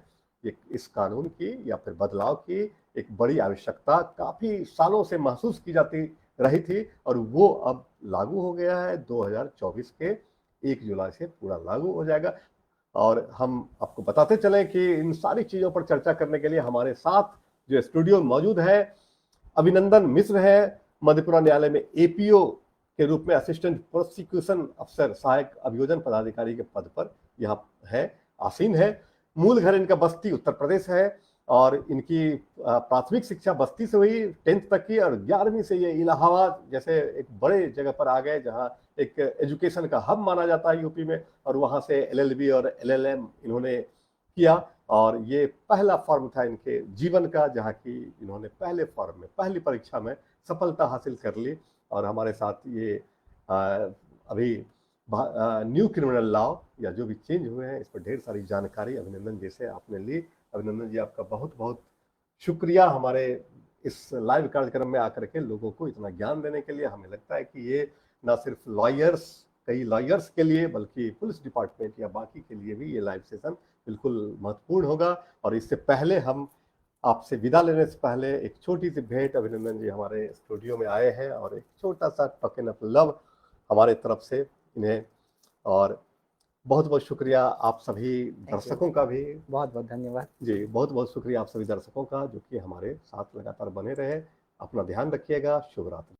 इस कानून की या फिर बदलाव की एक बड़ी आवश्यकता काफी सालों से महसूस की जाती रही थी, और वो अब लागू हो गया है। 2024 के 1 जुलाई से पूरा लागू हो जाएगा। और हम आपको बताते चलें कि इन सारी चीजों पर चर्चा करने के लिए हमारे साथ जो स्टूडियो मौजूद है, अभिनंदन मिश्र है, मधेपुरा न्यायालय में एपीओ के रूप में असिस्टेंट प्रोसिक्यूशन अफसर, सहायक अभियोजन पदाधिकारी के पद पर यहाँ है, आसीन है। मूल घर इनका बस्ती उत्तर प्रदेश है, और इनकी प्राथमिक शिक्षा बस्ती से हुई 10th तक की, और 11वीं से ये इलाहाबाद जैसे एक बड़े जगह पर आ गए जहाँ एक एजुकेशन का हब माना जाता है यूपी में, और वहाँ से LLB और LLM इन्होंने किया। और ये पहला फॉर्म था इनके जीवन का जहाँ की इन्होंने पहले फॉर्म में, पहली परीक्षा में सफलता हासिल कर ली। और हमारे साथ ये अभी न्यू क्रिमिनल लॉ या जो भी चेंज हुए हैं इस पर ढेर सारी जानकारी अभिनंदन जी से आपने ली। अभिनंदन जी, आपका बहुत बहुत शुक्रिया हमारे इस लाइव कार्यक्रम में आकर के लोगों को इतना ज्ञान देने के लिए। हमें लगता है कि ये ना सिर्फ कई लॉयर्स के लिए, बल्कि पुलिस डिपार्टमेंट या बाकी के लिए भी ये लाइव सेशन बिल्कुल महत्वपूर्ण होगा। और इससे पहले हम आपसे विदा लेने से पहले एक छोटी सी भेंट, अभिनंदन जी हमारे स्टूडियो में आए हैं, और एक छोटा सा टोकन ऑफ लव हमारे तरफ से इन्हें। और बहुत बहुत शुक्रिया आप सभी दर्शकों का भी,
बहुत बहुत धन्यवाद
जी बहुत बहुत शुक्रिया आप सभी दर्शकों का जो कि हमारे साथ लगातार बने रहे। अपना ध्यान रखिएगा। शुभ रात्रि।